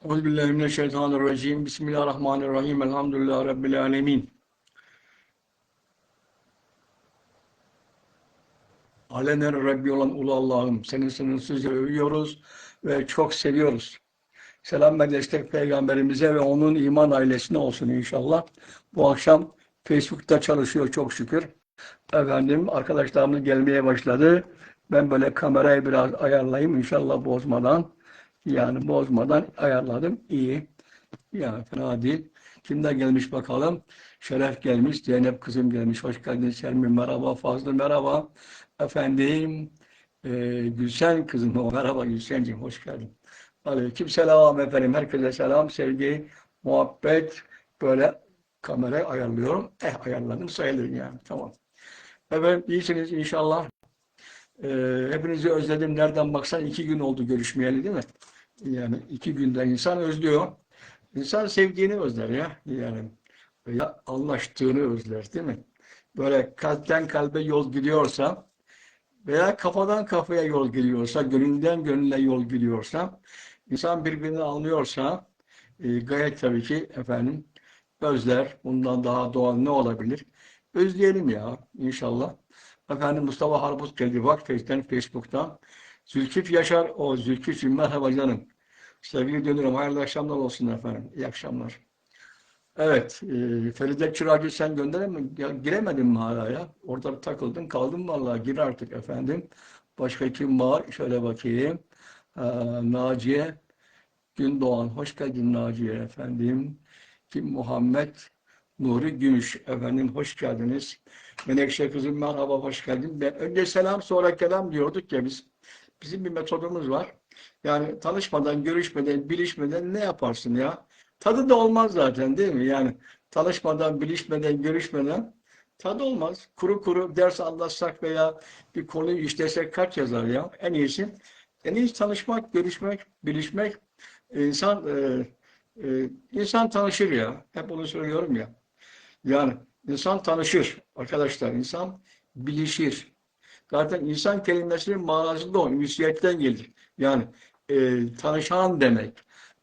Euzubillahimineşşeytanirracim. Bismillahirrahmanirrahim. Elhamdülillahi Rabbil alemin. Alenen Rabbi olan Ulu Allah'ım, seni sınırsızca övüyoruz ve çok seviyoruz. Selam ve destek Peygamberimize ve onun iman ailesine olsun inşallah. Bu akşam Facebook'ta çalışıyor çok şükür. Efendim arkadaşlarımız gelmeye başladı. Ben böyle kamerayı biraz ayarlayayım inşallah bozmadan. Yani bozmadan ayarladım. İyi. Yani fena değil. Kimler gelmiş bakalım? Şeref gelmiş, Zeynep kızım gelmiş. Hoş geldin Şermin, merhaba. Fazlı merhaba. Efendim, Gülsen kızım, merhaba Gülsenciğim, hoş geldin. Aleyküm selam efendim. Herkese selam, sevgi, muhabbet. Böyle kamerayı ayarlıyorum. Ayarladım sayılır yani. Tamam. Evet, iyisiniz inşallah. Hepinizi özledim. Nereden baksan 2 gün oldu görüşmeyeli değil mi? Yani 2 günde insan özlüyor. İnsan sevdiğini özler ya. Yani ya anlaştığını özler değil mi? Böyle kalpten kalbe yol gidiyorsa veya kafadan kafaya yol gidiyorsa, gönülden gönüle yol gidiyorsa, insan birbirini anlıyorsa gayet tabii ki efendim özler. Bundan daha doğal ne olabilir? Özleyelim ya inşallah. Efendim Mustafa Harbuz geldi bak Facebook'tan. Zülkif Yaşar, o Zülkif'cim merhaba canım. Sevgili dönüyorum. Hayırlı akşamlar olsun efendim. İyi akşamlar. Evet, Feride Çırağcı sen giremedin mi hala ya? Orada takıldın kaldın vallahi gir artık efendim. Başka kim var? Şöyle bakayım. Ee, Naciye Gündoğan. Hoş geldin Naciye efendim. Kim Muhammed Nuri Gümüş efendim hoş geldiniz. Menekşe kızım merhaba hoş geldin. Önce selam sonra kelam diyorduk ya biz. Bizim bir metodumuz var. Yani tanışmadan, görüşmeden, bilişmeden ne yaparsın ya? Tadı da olmaz zaten değil mi? Yani tanışmadan, bilişmeden, görüşmeden tadı olmaz. Kuru kuru ders anlatsak veya bir konuyu işlesek kaç yazar ya? En iyisi tanışmak, görüşmek, bilişmek. İnsan insan tanışır ya. Hep onu söylüyorum ya. Yani insan tanışır arkadaşlar. İnsan bilişir. Zaten insan kelimesinin manası da o. Ünsiyetten gelir. Yani tanışan demek.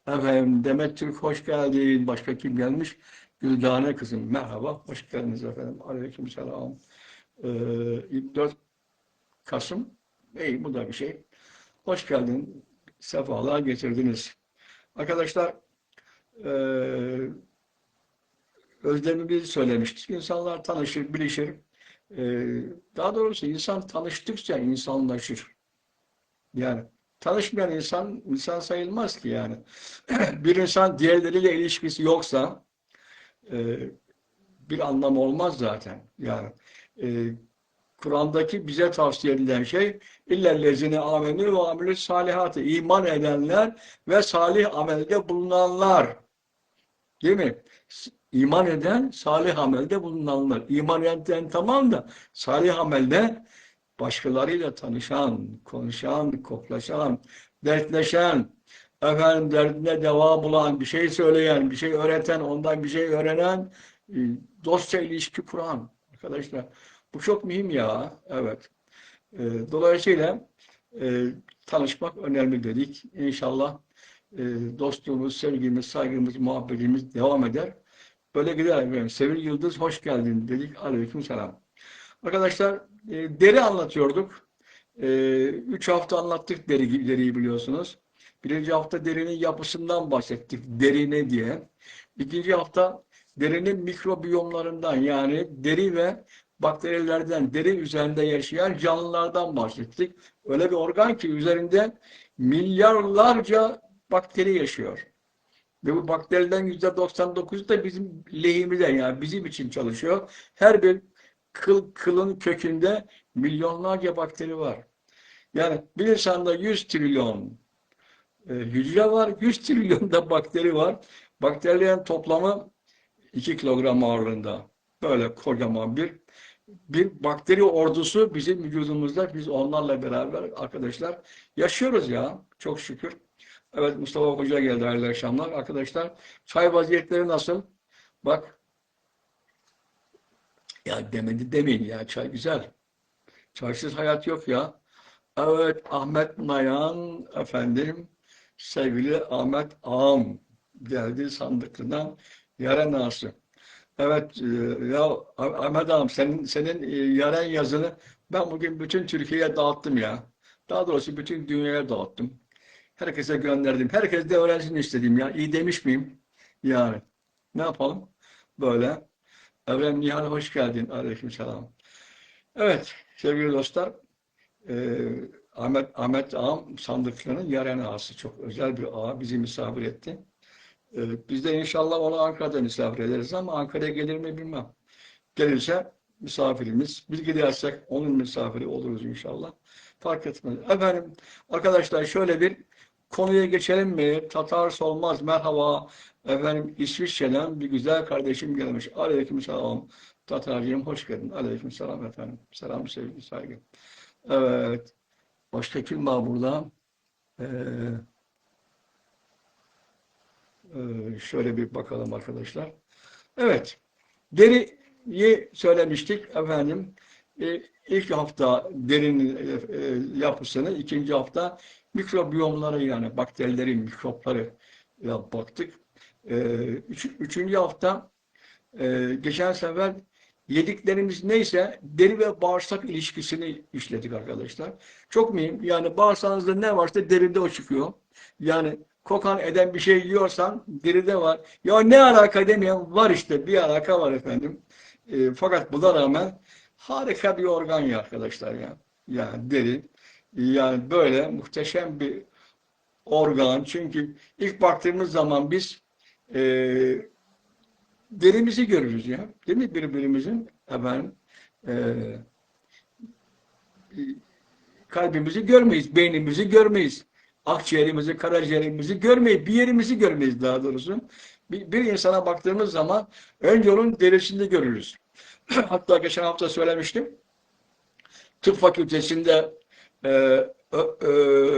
Efendim Demet Türk hoş geldin. Başka kim gelmiş? Güldane kızım. Merhaba. Hoş geldiniz efendim. Aleykümselam. 4 Kasım. İyi bu da bir şey. Hoş geldin. Sefalar getirdiniz. Arkadaşlar eee özlemimizi söylemiştik. İnsanlar tanışır, bilişir. Daha doğrusu insan tanıştıkça insanlaşır. Yani tanışmayan insan sayılmaz ki yani. Bir insan diğerleriyle ilişkisi yoksa e, bir anlam olmaz zaten. Yani e, Kur'an'daki bize tavsiye edilen şey illellezine amenü ve amilü salihatı iman edenler ve salih amelde bulunanlar. Değil mi? İman eden, salih amelde bulunanlar. İman eden tamam da salih amelde başkalarıyla tanışan, konuşan, koklaşan, dertleşen, efendim derdine deva bulan, bir şey söyleyen, bir şey öğreten, ondan bir şey öğrenen, e, dostça ilişki kuran. Arkadaşlar bu çok mühim ya. Evet. Dolayısıyla e, tanışmak önemli dedik. İnşallah e, dostluğumuz, sevgimiz, saygımız, muhabbetimiz devam eder. Böyle gider efendim. Sevil Yıldız hoş geldin dedik. Aleyküm selam. Arkadaşlar deri anlatıyorduk. 3 hafta anlattık deriyi biliyorsunuz. Birinci hafta derinin yapısından bahsettik. Deri ne diye. İkinci hafta derinin mikrobiyomlarından yani deri ve bakterilerden, deri üzerinde yaşayan canlılardan bahsettik. Öyle bir organ ki üzerinde milyarlarca bakteri yaşıyor. Ve bu bakterilerin %99'u da bizim lehimize yani bizim için çalışıyor. Her bir kılın kökünde milyonlarca bakteri var. Yani bir insanda 100 trilyon hücre var, 100 trilyon da bakteri var. Bakterilerin toplamı 2 kilogram ağırlığında. Böyle kocaman bir bakteri ordusu bizim vücudumuzda. Biz onlarla beraber arkadaşlar yaşıyoruz ya. Çok şükür. Evet Mustafa Hoca geldi hayırlı akşamlar. Arkadaşlar çay vaziyetleri nasıl? Bak ya demedi demeyin ya çay güzel. Çaysız hayat yok ya. Evet Ahmet Nayan efendim. sevgili Ahmet Ağam geldi Sandıklı'dan Yaren Ağası. Evet, ya Ahmet Ağam senin Yaren yazını ben bugün bütün Türkiye'ye dağıttım ya. Daha doğrusu bütün dünyaya dağıttım. Herkese gönderdim. Herkes de öğrensin istedim ya. İyi demiş miyim? Yani ne yapalım? Böyle. Evren Nihal hoş geldin. Aleykümselam. Evet sevgili dostlar. e, Ahmet Ağam Sandıklı'nın Yaren Ağası. Çok özel bir ağa bizi misafir etti. Biz de inşallah onu Ankara'da misafir ederiz ama Ankara'ya gelir mi bilmem. Gelirse misafirimiz. Biz gidersek onun misafiri oluruz inşallah. Fark etmez. Efendim arkadaşlar şöyle bir konuya geçelim mi? Tatar Solmaz merhaba. Efendim İsviçre'den bir güzel kardeşim gelmiş. Aleykümselam. Tatarcığım hoş geldin. Aleykümselam efendim. Selam sevgi saygı. Evet. Başka kim var burada? Ee, şöyle bir bakalım arkadaşlar. Evet. Deriyi söylemiştik efendim. İlk hafta derinin yapısını, ikinci hafta mikrobiyomları yani bakterilerin, mikropları baktık. Üçüncü hafta geçen sefer yediklerimiz neyse deri ve bağırsak ilişkisini işledik arkadaşlar. Çok mühim. Yani bağırsağınızda ne varsa deride o çıkıyor. Yani kokan eden bir şey yiyorsan deride var. Ya ne alaka demeyen var işte. Bir alaka var efendim. Fakat buna rağmen harika bir organ ya arkadaşlar ya. Yani deri. Yani böyle muhteşem bir organ. Çünkü ilk baktığımız zaman biz e, derimizi görürüz ya. Değil mi birbirimizin efendim kalbimizi görmeyiz, beynimizi görmeyiz. Akciğerimizi, karaciğerimizi görmeyiz, bir yerimizi görmeyiz daha doğrusu. Bir insana baktığımız zaman önce onun derisini görürüz. Hatta geçen hafta söylemiştim. Tıp fakültesinde e,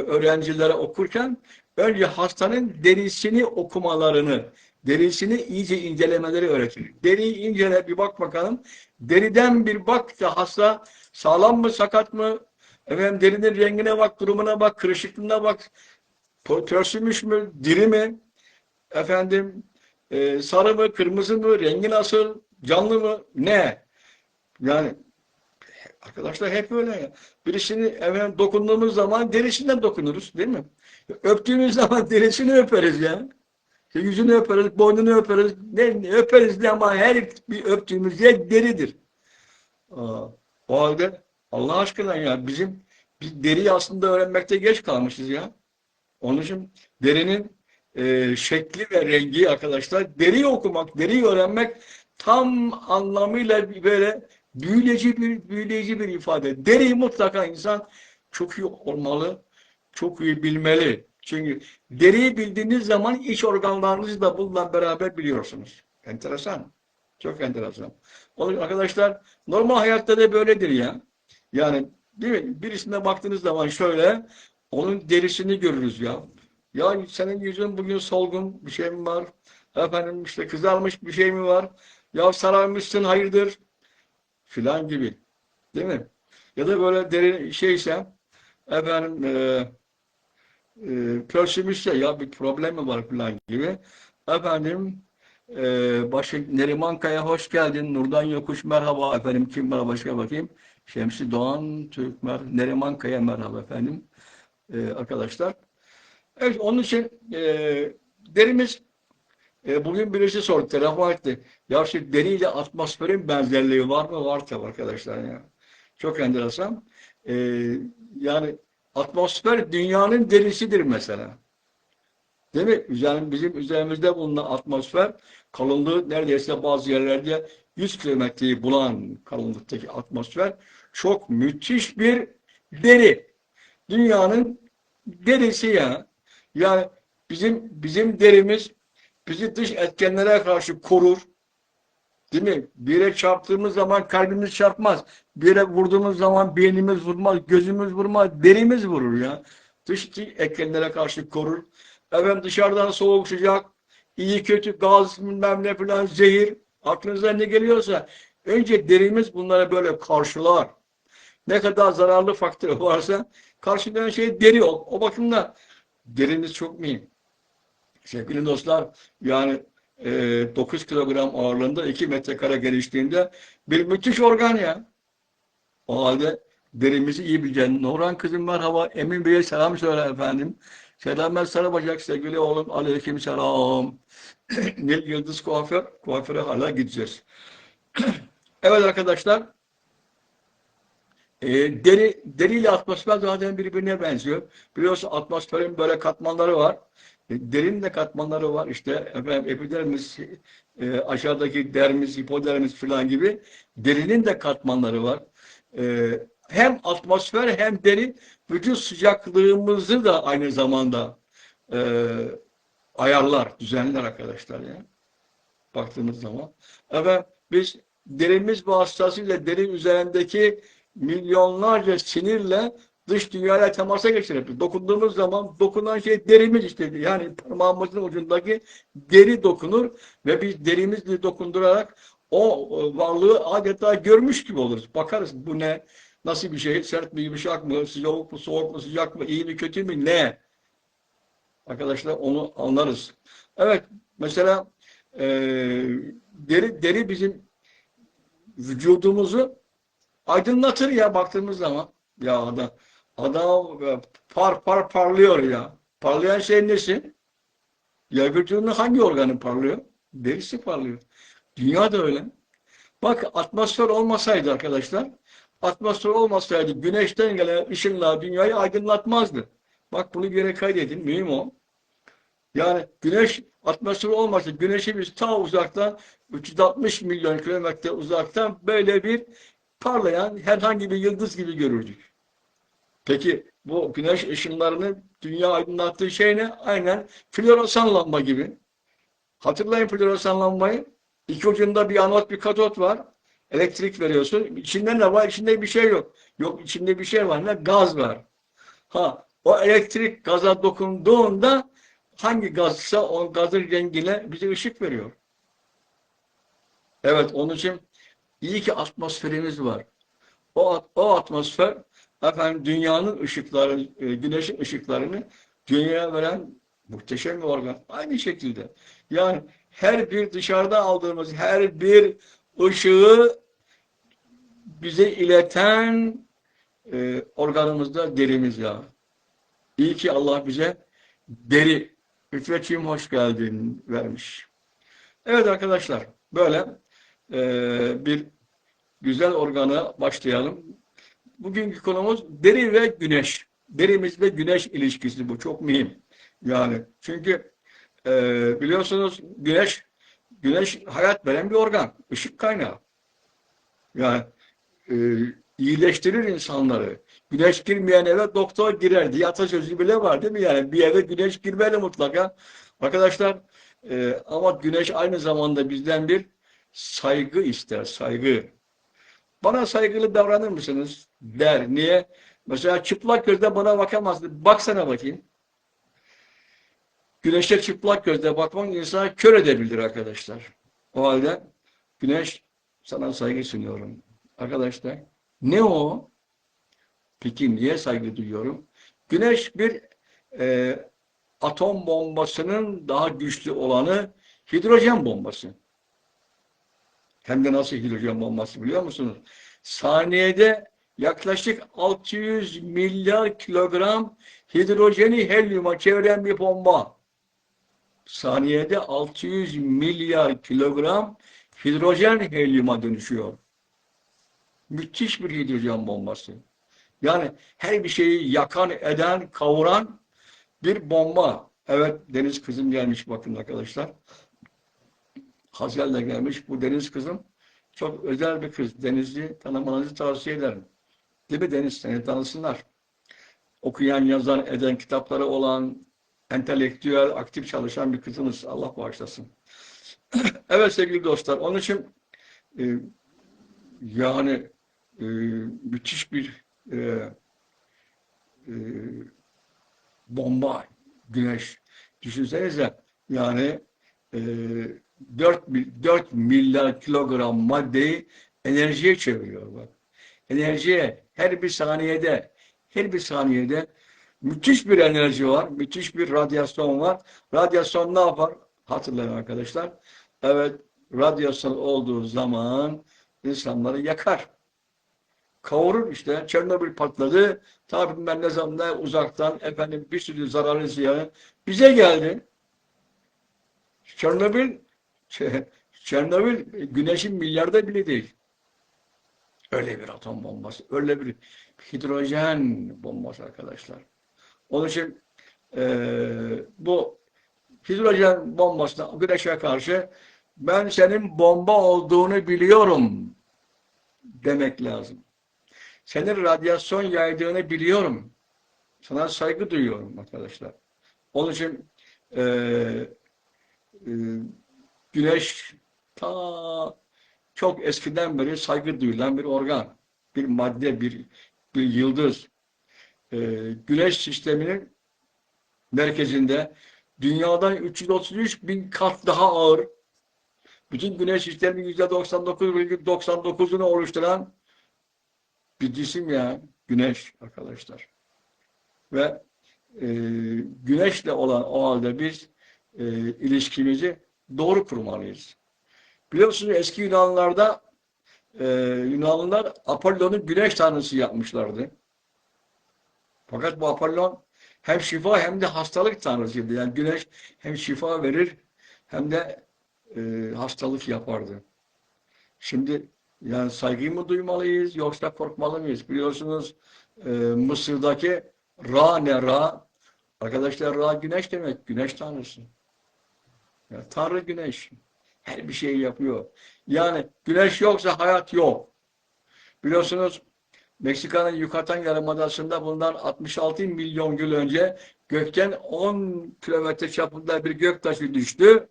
öğrencilere okurken önce hastanın derisini okumalarını, derisini iyice incelemeleri öğretir. Deriyi incele bir bak bakalım. Deriden bir bak da hasta sağlam mı, sakat mı? Efendim derinin rengine bak, durumuna bak, kırışıklığına bak. Pörsümüş mü, diri mi? Efendim sarı mı, kırmızı mı, rengi nasıl, canlı mı, ne? Yani arkadaşlar hep öyle ya. Birisini efendim dokunduğumuz zaman derisinden dokunuruz değil mi? Öptüğümüz zaman derisini öperiz ya. İşte yüzünü öperiz, boynunu öperiz. Ne öperiz de ama her bir öptüğümüz yer deridir. Aa, o halde Allah aşkına ya biz deriyi aslında öğrenmekte geç kalmışız ya. Onun için derinin şekli ve rengi arkadaşlar deriyi okumak, deriyi öğrenmek tam anlamıyla böyle büyüleyici bir ifade. Deriyi mutlaka insan çok iyi olmalı, çok iyi bilmeli. Çünkü deriyi bildiğiniz zaman iç organlarınızı da bununla beraber biliyorsunuz. Enteresan. Çok enteresan. Onun için arkadaşlar normal hayatta da böyledir ya. Yani değil mi? Birisine baktığınız zaman şöyle onun derisini görürüz ya. Ya senin yüzün bugün solgun bir şey mi var? Efendim işte kızarmış bir şey mi var? Ya sararmışsın hayırdır? Filan gibi. Değil mi? Ya da böyle deri şeyse efendim pörsümüşse ya bir problem mi var filan gibi. Efendim Neriman Kaya hoş geldin. Nurdan Yokuş merhaba efendim. Kim var başka bakayım. Şemsi Doğan Türkmer. Neriman Kaya merhaba efendim. Arkadaşlar. Evet onun için derimiz bugün birisi sordu. Telefon etti. Ya şimdi deriyle atmosferin benzerliği var mı? Var tabii arkadaşlar ya. Çok enteresan. E, yani atmosfer dünyanın derisidir mesela. Değil mi? Bizim üzerimizde bulunan atmosfer kalınlığı neredeyse bazı yerlerde 100 kilometreyi bulan kalınlıktaki atmosfer çok müthiş bir deri. Dünyanın derisi ya. Yani bizim derimiz bizi dış etkenlere karşı korur. Değil mi? Bir yere çarptığımız zaman kalbimiz çarpmaz. Bir yere vurduğumuz zaman beynimiz vurmaz, gözümüz vurmaz, derimiz vurur ya. Dış etkenlere karşı korur. Efendim dışarıdan soğuk sıcak, iyi kötü gaz bilmem ne falan zehir. Aklınıza ne geliyorsa önce derimiz bunlara böyle karşılar. Ne kadar zararlı faktörü varsa karşılayan şey deri o. O bakımdan Derimiz çok mühim. Sevgili dostlar, yani 9 kilogram ağırlığında 2 metrekare genişliğinde bir müthiş organ ya. O halde derimizi iyi bileceğiz. Nurhan kızım merhaba. Emin Bey'e selam söyle efendim. Selamlar Sarıbacak sevgili oğlum. Aleyküm selam. Nil Yıldız kuaföre hala gideceğiz. Evet arkadaşlar, deri ile atmosfer zaten birbirine benziyor. Biliyorsun atmosferin böyle katmanları var. Derinin de katmanları var. İşte efendim, epidermis, aşağıdaki dermis, hipodermis falan gibi. Derinin de katmanları var. Hem atmosfer hem deri vücut sıcaklığımızı da aynı zamanda e, ayarlar, düzenler arkadaşlar ya. Baktığımız zaman. Evet, biz derimiz vasıtasıyla deri üzerindeki milyonlarca sinirle dış dünyayla temasa geçirir. Dokunduğumuz zaman dokunan şey derimiz işte. Yani parmağımızın ucundaki deri dokunur ve biz derimizle dokundurarak o varlığı adeta görmüş gibi oluruz. Bakarız bu ne? Nasıl bir şey? Sert mi, yumuşak mı? Sıcak mı, soğuk mu, sıcak mı? İyi mi, kötü mü? Ne? Arkadaşlar onu anlarız. Evet, mesela e, deri bizim vücudumuzu aydınlatır ya baktığımız zaman. Ya adam parlıyor ya. Parlayan şey nesi? Ya vücudunun hangi organı parlıyor? Derisi parlıyor. Dünya da öyle. Bak atmosfer olmasaydı arkadaşlar, atmosfer olmasaydı güneşten gelen ışınlar dünyayı aydınlatmazdı. Bak bunu bir yere kaydedin. Mühim o. Yani güneş atmosferi olmasa güneşi biz ta uzaktan 360 milyon kilometre uzaktan böyle bir parlayan herhangi bir yıldız gibi görürdük. Peki bu güneş ışınlarını dünya aydınlattığı şey ne? Aynen floresan lamba gibi. Hatırlayın floresan lambayı. İki ucunda bir anot bir katot var. Elektrik veriyorsun. İçinde ne var? İçinde bir şey yok. Yok içinde bir şey var. Ne? Gaz var. Ha, o elektrik gaza dokunduğunda hangi gazsa o gazın rengine bize ışık veriyor. Evet, onun için iyi ki atmosferimiz var. O atmosfer efendim dünyanın ışıkları, güneşin ışıklarını dünyaya veren muhteşem bir organ. Aynı şekilde. Yani her bir dışarıda aldığımız her bir ışığı bize ileten organımızda derimiz ya. İyi ki Allah bize deri, İffetciğim hoş geldin vermiş. Evet arkadaşlar, böyle bir güzel organa başlayalım. Bugünkü konumuz deri ve güneş. Derimiz ve güneş ilişkisi bu. Çok mühim. Yani çünkü biliyorsunuz güneş hayat veren bir organ. Işık kaynağı. Yani e, iyileştirir insanları. Güneş girmeyen eve doktor girer diye atasözü bile var değil mi? Yani bir eve güneş girmeli mutlaka. Arkadaşlar ama güneş aynı zamanda bizden bir saygı ister, saygı. Bana saygılı davranır mısınız? Der. Niye? Mesela çıplak gözle bana bakamazsın. Baksana bakayım. Güneşe çıplak gözle bakmak insanı kör edebilir arkadaşlar. O halde güneş sana saygı sunuyorum. Arkadaşlar ne o? Peki niye saygı duyuyorum? Güneş bir e, atom bombasının daha güçlü olanı hidrojen bombası. Hem de nasıl hidrojen bombası biliyor musunuz? Saniyede yaklaşık 600 milyar kilogram hidrojeni helyuma çeviren bir bomba. Saniyede 600 milyar kilogram hidrojen helyuma dönüşüyor. Müthiş bir hidrojen bombası. Yani her bir şeyi yakan, eden, kavuran bir bomba. Evet, deniz kızım gelmiş bakın arkadaşlar. Hazel'le gelmiş. Bu deniz kızım çok özel bir kız. Deniz'i tanımanızı tavsiye ederim. Değil mi Deniz? Seni tanısınlar. Okuyan, yazan, eden, kitapları olan, entelektüel, aktif çalışan bir kızımız. Allah bağışlasın. Evet sevgili dostlar, onun için e, yani müthiş bir e, e, bomba, güneş. Düşünsenize yani e, 4 milyar kilogram maddeyi enerjiye çeviriyor bak. Enerjiye her bir saniyede Müthiş bir enerji var, müthiş bir radyasyon var. Radyasyon ne yapar? Hatırlayın arkadaşlar. Evet, radyasyon olduğu zaman insanları yakar. Kavurur işte. Çernobil patladı. Tabii ben ne zaman da uzaktan efendim bir sürü zararlı ziyanı bize geldi. Çernobil Çernobil güneşin milyarda biri değil. Öyle bir atom bombası, öyle bir hidrojen bombası arkadaşlar. Onun için bu hidrojen bombasına, güneşe karşı ben senin bomba olduğunu biliyorum demek lazım. Senin radyasyon yaydığını biliyorum. Sana saygı duyuyorum arkadaşlar. Onun için e, e, güneş ta çok eskiden beri saygı duyulan bir organ, bir madde, bir yıldız. E, Güneş sisteminin merkezinde dünyadan 333 bin kat daha ağır, bütün güneş sisteminin %99,99'unu oluşturan bir cisim ya, güneş arkadaşlar. Ve e, güneşle olan o halde biz ilişkimizi doğru kurmalıyız. Biliyorsunuz eski Yunanlılarda Yunanlılar Apollon'u güneş tanrısı yapmışlardı. Fakat bu Apollon hem şifa hem de hastalık tanrısıydı. Yani güneş hem şifa verir hem de hastalık yapardı. Şimdi yani saygı mı duymalıyız yoksa korkmalı mıyız? Biliyorsunuz Mısır'daki Ra ne Ra? Arkadaşlar Ra güneş demek. Güneş tanrısı. Yani Tanrı güneş. Her bir şeyi yapıyor. Yani güneş yoksa hayat yok. Biliyorsunuz Meksika'nın Yucatan Yarımadası'nda bundan 66 milyon yıl önce gökten 10 kilometre çapında bir göktaşı düştü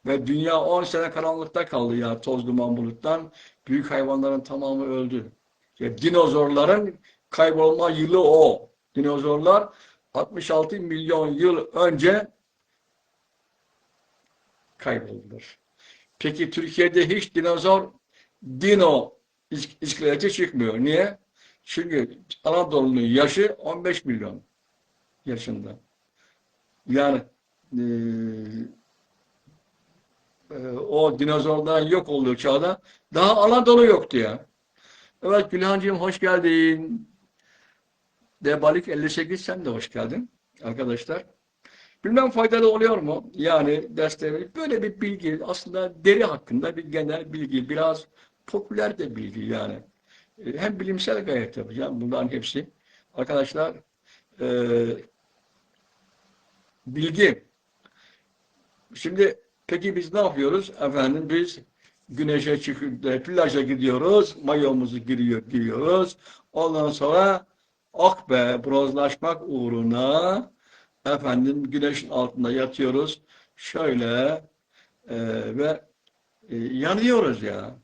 ve dünya 10 sene karanlıkta kaldı ya toz duman buluttan. Büyük hayvanların tamamı öldü. İşte dinozorların kaybolma yılı o. Dinozorlar 66 milyon yıl önce kayboldular. Peki Türkiye'de hiç dino iskeleti çıkmıyor. Niye? Çünkü Anadolu'nun yaşı 15 milyon yaşında. Yani e, o dinozorların yok olduğu çağda daha Anadolu yoktu ya. Evet Gülhancığım hoş geldin. Debalik 58 sen de hoş geldin arkadaşlar. Bilmem faydalı oluyor mu? Yani dersleri böyle bir bilgi aslında deri hakkında bir genel bilgi biraz popüler de bilgi yani. Hem bilimsel gayet yapacağım bunların hepsi. Arkadaşlar bilgi. Şimdi peki biz ne yapıyoruz? Efendim biz güneşe çıkıp plaja gidiyoruz. Mayomuzu giyiyoruz. Ondan sonra ah be bronzlaşmak uğruna efendim güneşin altında yatıyoruz. Şöyle ve yanıyoruz ya.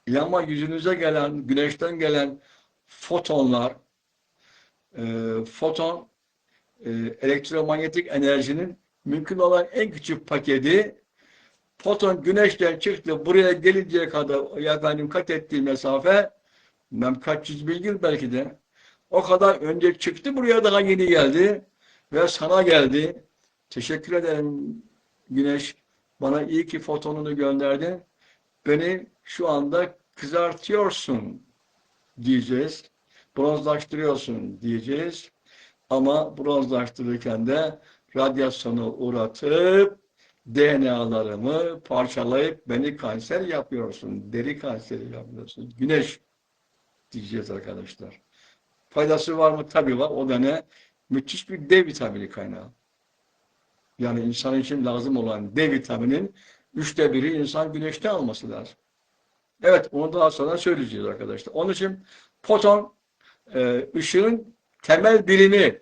Yanma yüzünüze gelen, güneşten gelen fotonlar, foton elektromanyetik enerjinin mümkün olan en küçük paketi foton güneşten çıktı buraya gelinceye kadar efendim kat ettiği mesafe kaç yüz bin yıl belki de o kadar önce çıktı buraya daha yeni geldi ve sana geldi. Teşekkür ederim Güneş. Bana iyi ki fotonunu gönderdin. Beni şu anda kızartıyorsun diyeceğiz. Bronzlaştırıyorsun diyeceğiz. Ama bronzlaştırırken de radyasyonu uğratıp DNA'larımı parçalayıp beni kanser yapıyorsun. Deri kanseri yapıyorsun. Güneş diyeceğiz arkadaşlar. Faydası var mı? Tabii var. O da ne? Müthiş bir D vitamini kaynağı. Yani insan için lazım olan D vitaminin 1/3 insan güneşte alması lazım. Evet, onu daha sonra söyleyeceğiz arkadaşlar. Onun için foton ışığın temel birimi.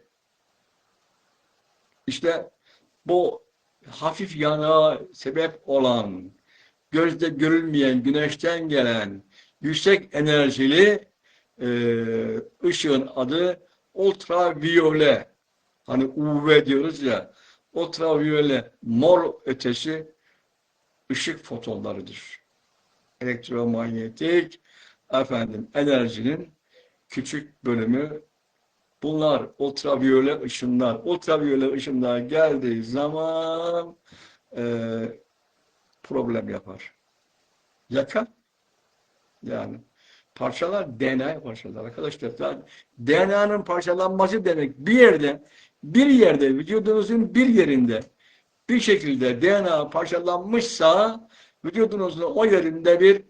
İşte bu hafif yanığa sebep olan, gözde görülmeyen, güneşten gelen yüksek enerjili ışığın adı ultraviyole. Hani UV diyoruz ya, ultraviyole mor ötesi ışık fotonlarıdır. Elektromanyetik enerjinin küçük bölümü Bunlar ultraviyole ışınlar. Ultraviyole ışınlar geldiği zaman problem yapar. Yakar. Yani parçalar DNA parçalar arkadaşlar. DNA'nın parçalanması demek bir yerde vücudunuzun bir yerinde bir şekilde DNA parçalanmışsa vücudunuzun o yerinde bir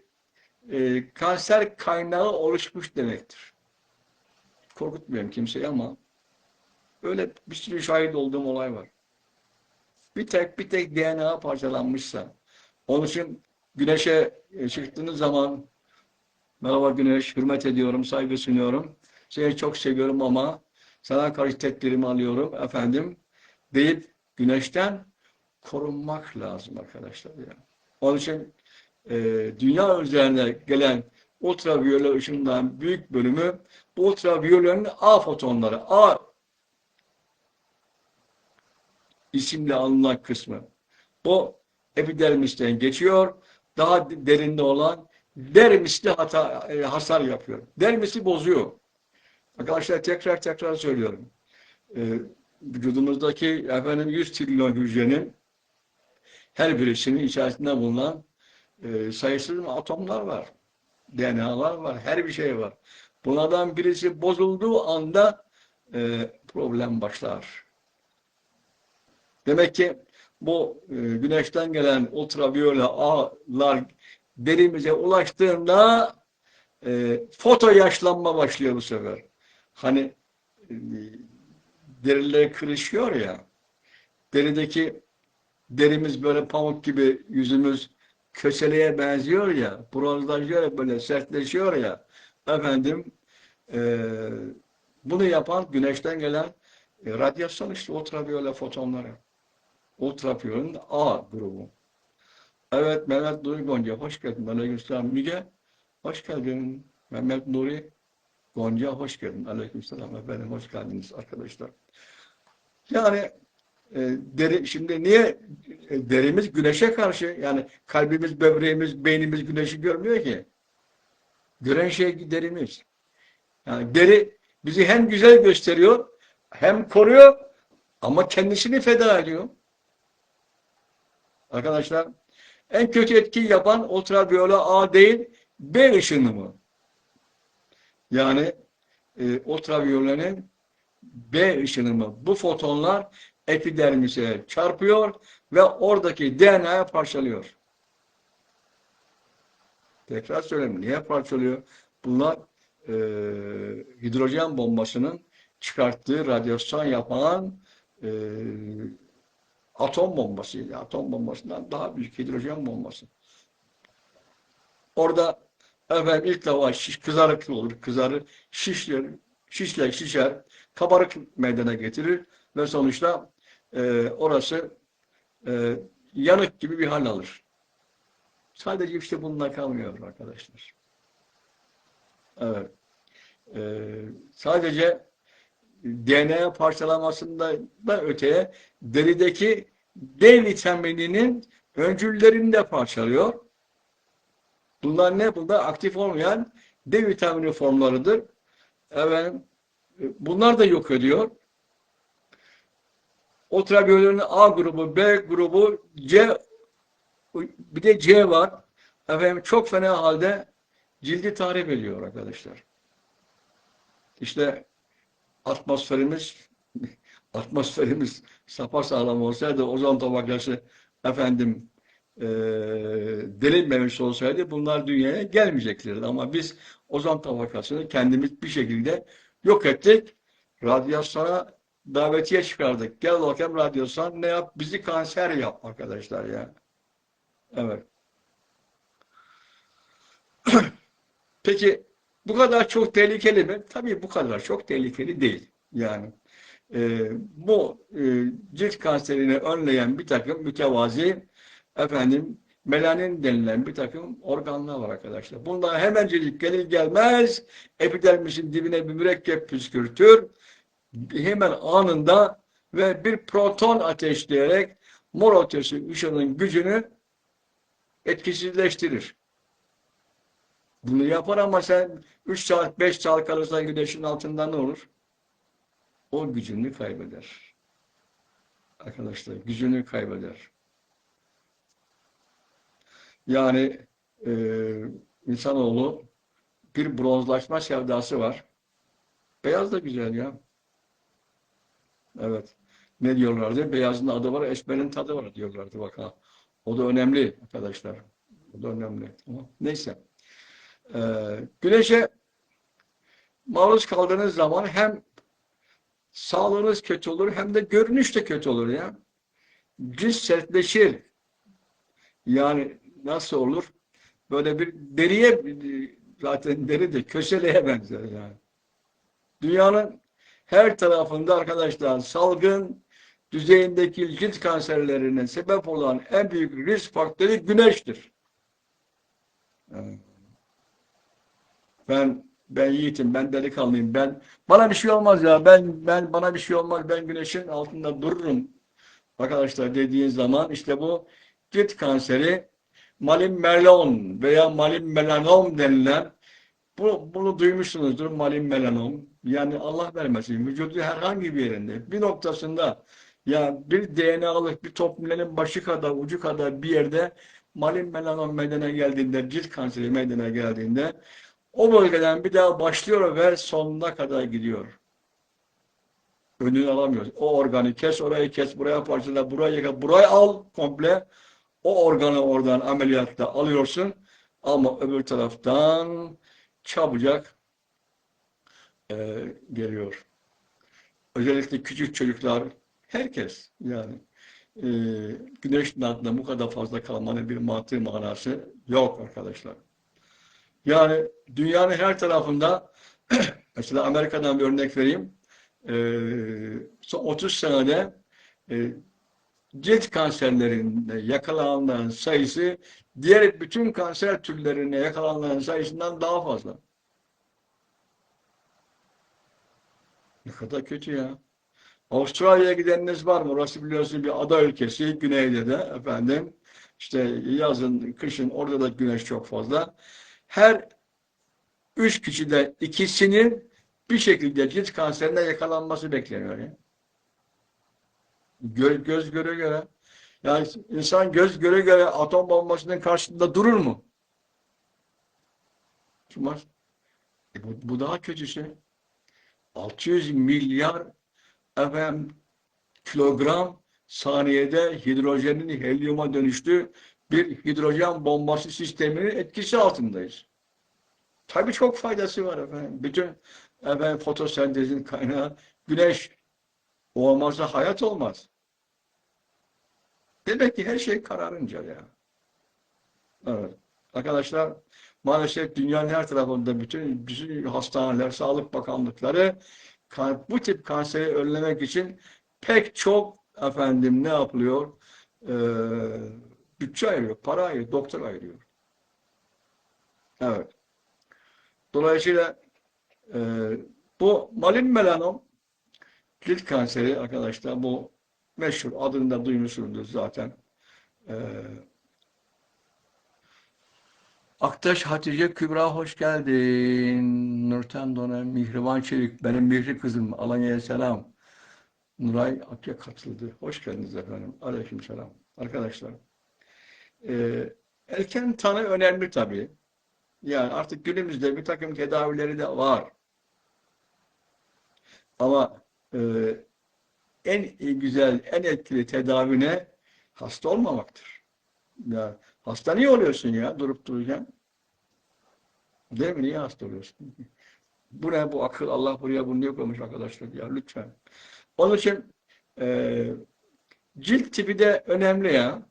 kanser kaynağı oluşmuş demektir. Korkutmuyorum kimseyi ama öyle bir sürü şahit olduğum olay var. Bir tek DNA parçalanmışsa onun için güneşe çıktığınız zaman merhaba Güneş, hürmet ediyorum, saygı sunuyorum. Seni çok seviyorum ama sana karşı tedbirimi alıyorum efendim deyip güneşten korunmak lazım arkadaşlar. Yani. Onun için dünya üzerine gelen ultraviyole ışından büyük bölümü bu ultraviyolenin A fotonları, A isimle alınan kısmı. Bu epidermisten geçiyor. Daha derinde olan dermisli hasar yapıyor. Dermisi bozuyor. Arkadaşlar tekrar söylüyorum. Vücudumuzdaki 100 trilyon hücrenin her birisinin içerisinde bulunan sayısız atomlar var. DNA'lar var. Her bir şey var. Bunlardan birisi bozulduğu anda problem başlar. Demek ki bu güneşten gelen ultraviyole A'lar derimize ulaştığında foto yaşlanma başlıyor bu sefer. Hani deriler kırışıyor ya, derimiz böyle pamuk gibi, yüzümüz köseleye benziyor ya, bronzlaşıyor ya, böyle sertleşiyor ya, efendim bunu yapan güneşten gelen radyasyon işte ultraviyole fotonları. Ultrafiyolenin A grubu. Evet Mehmet Nuri Gonca hoş geldin. Aleykümselam. Müge hoş geldin. Mehmet Nuri Gonca hoş geldin. Aleykümselam efendim hoş geldiniz arkadaşlar. Yani şimdi niye derimiz güneşe karşı yani kalbimiz, böbreğimiz, beynimiz güneşi görmüyor ki. Gören şey derimiz. Yani deri bizi hem güzel gösteriyor hem koruyor ama kendisini feda ediyor. Arkadaşlar en kötü etki yapan ultraviyole A değil B ışınımı. Yani ultraviyolenin B ışınımı. Bu fotonlar epidermise çarpıyor ve oradaki DNA'ya parçalıyor. Tekrar söyleyeyim. Niye parçalıyor? Bunlar hidrojen bombasının çıkarttığı radyasyon yapan atom bombası. Atom bombasından daha büyük hidrojen bombası. Orada efendim ilk defa kızarık olur, kızarır, şişer, kabarık meydana getirir ve sonuçta orası yanık gibi bir hal alır. Sadece işte bununla kalmıyor arkadaşlar. Evet. Sadece DNA parçalamasından da öteye derideki D vitamininin öncüllerini de parçalıyor. Bunlar ne? Bunlar aktif olmayan D vitamini formlarıdır. Evet, bunlar da yok ediyor. Ultraviyolenin A grubu, B grubu, C bir de C var. Efendim çok fena halde cildi tahrip ediyor arkadaşlar. İşte atmosferimiz sapasağlam olsaydı, ozon tabakası efendim delinmemiş olsaydı bunlar dünyaya gelmeyeceklerdi. Ama biz ozon tabakasını kendimiz bir şekilde yok ettik. Radyasyona davetiye çıkardık. Gel bakalım radyasyon ne yap? Bizi kanser yap arkadaşlar ya. Evet. Peki bu kadar çok tehlikeli mi? Tabii bu kadar çok tehlikeli değil. Yani bu cilt kanserini önleyen bir takım mütevazi melanin denilen bir takım organlar var arkadaşlar. Bunlar hemencecik gelir gelmez epidermisin dibine bir mürekkep püskürtür. Hemen anında ve bir proton ateşleyerek mor ötesi ışının gücünü etkisizleştirir. Bunu yapar ama sen 3 saat 5 saat kalırsan güneşin altında ne olur? o gücünü kaybeder. Arkadaşlar gücünü kaybeder. Yani e, insanoğlu bir bronzlaşma sevdası var. Beyaz da güzel ya. Evet. Ne diyorlardı? Beyazın adı var, esmerin tadı var diyorlardı bak ha. O da önemli arkadaşlar. O da önemli. Tamam. Neyse. Güneşe maruz kaldığınız zaman hem sağlığınız kötü olur hem de görünüş de kötü olur ya. Cilt sertleşir. Yani nasıl olur? Böyle bir deriye, zaten deri de köseleye benzer yani. Dünyanın her tarafında arkadaşlar salgın düzeyindeki cilt kanserlerine sebep olan en büyük risk faktörü güneştir. Yani ben yiğitim, ben delikanlıyım, bana bir şey olmaz ya, bana bir şey olmaz, ben güneşin altında dururum arkadaşlar dediğin zaman işte bu cilt kanseri malin melon veya malin melanom denilen bunu duymuşsunuzdur, malin melanom. Yani Allah vermesin, vücudu herhangi bir yerinde, bir noktasında ya bir DNA'lık bir top başı kadar, ucu kadar bir yerde malin melanom meydana geldiğinde, cilt kanseri meydana geldiğinde o bölgeden bir daha başlıyor ve sonuna kadar gidiyor. Önünü alamıyoruz. O organı kes, orayı kes, buraya parçala, burayı al komple. O organı oradan ameliyatla alıyorsun. Ama öbür taraftan çabucak geliyor. Özellikle küçük çocuklar, herkes yani e, güneşin altında bu kadar fazla kalmanın bir mantığı manası yok arkadaşlar. Yani dünyanın her tarafında mesela Amerika'dan bir örnek vereyim. Son 30 senede e, cilt kanserlerinde yakalananların sayısı diğer bütün kanser türlerine yakalananların sayısından daha fazla. Ne kadar kötü ya. Avustralya'ya gideniniz var mı? Orası biliyorsunuz bir ada ülkesi. Güneyde de efendim. İşte yazın, kışın orada da güneş çok fazla. Her 3 kişide ikisinin bir şekilde cilt kanserine yakalanması bekleniyor. Yani. Göz göre göre. Yani insan göz göre göre atom bombasının karşısında durur mu? Durmaz. Bu daha kötüsü. 600 milyar efendim, kilogram saniyede hidrojenin helyuma dönüştüğü bir hidrojen bombası sisteminin etkisi altındayız. Tabii çok faydası var efendim. Bütün efendim, fotosentezin kaynağı güneş. O olmazsa hayat olmaz. Demek ki her şey kararınca ya. Evet. Arkadaşlar maalesef dünyanın her tarafında bütün hastaneler, sağlık bakanlıkları bu tip kanseri önlemek için pek çok efendim ne yapılıyor? Bütçe ayırıyor, para ayırıyor, doktor ayırıyor. Evet. Dolayısıyla e, bu malin melanom cilt kanseri arkadaşlar bu meşhur adını da duymuşsunuzdur zaten. E, Aktaş Hatice Kübra hoş geldin. Nurten Dona Mihriban Çelik benim Mihri kızım. Alanya'ya selam. Nuray Akya katıldı. Hoş geldiniz efendim. Aleyküm selam. Arkadaşlar erken tanı önemli tabii. Yani artık günümüzde bir takım tedavileri de var. Ama e, en güzel, en etkili tedavi ne? Hasta olmamaktır. Ya, hasta niye oluyorsun ya durup dururken? Değil mi? Niye hasta oluyorsun? Bu ne bu akıl? Allah buraya bunu niye koymuş arkadaşlar ya lütfen. Onun için e, cilt tipi de önemli ya.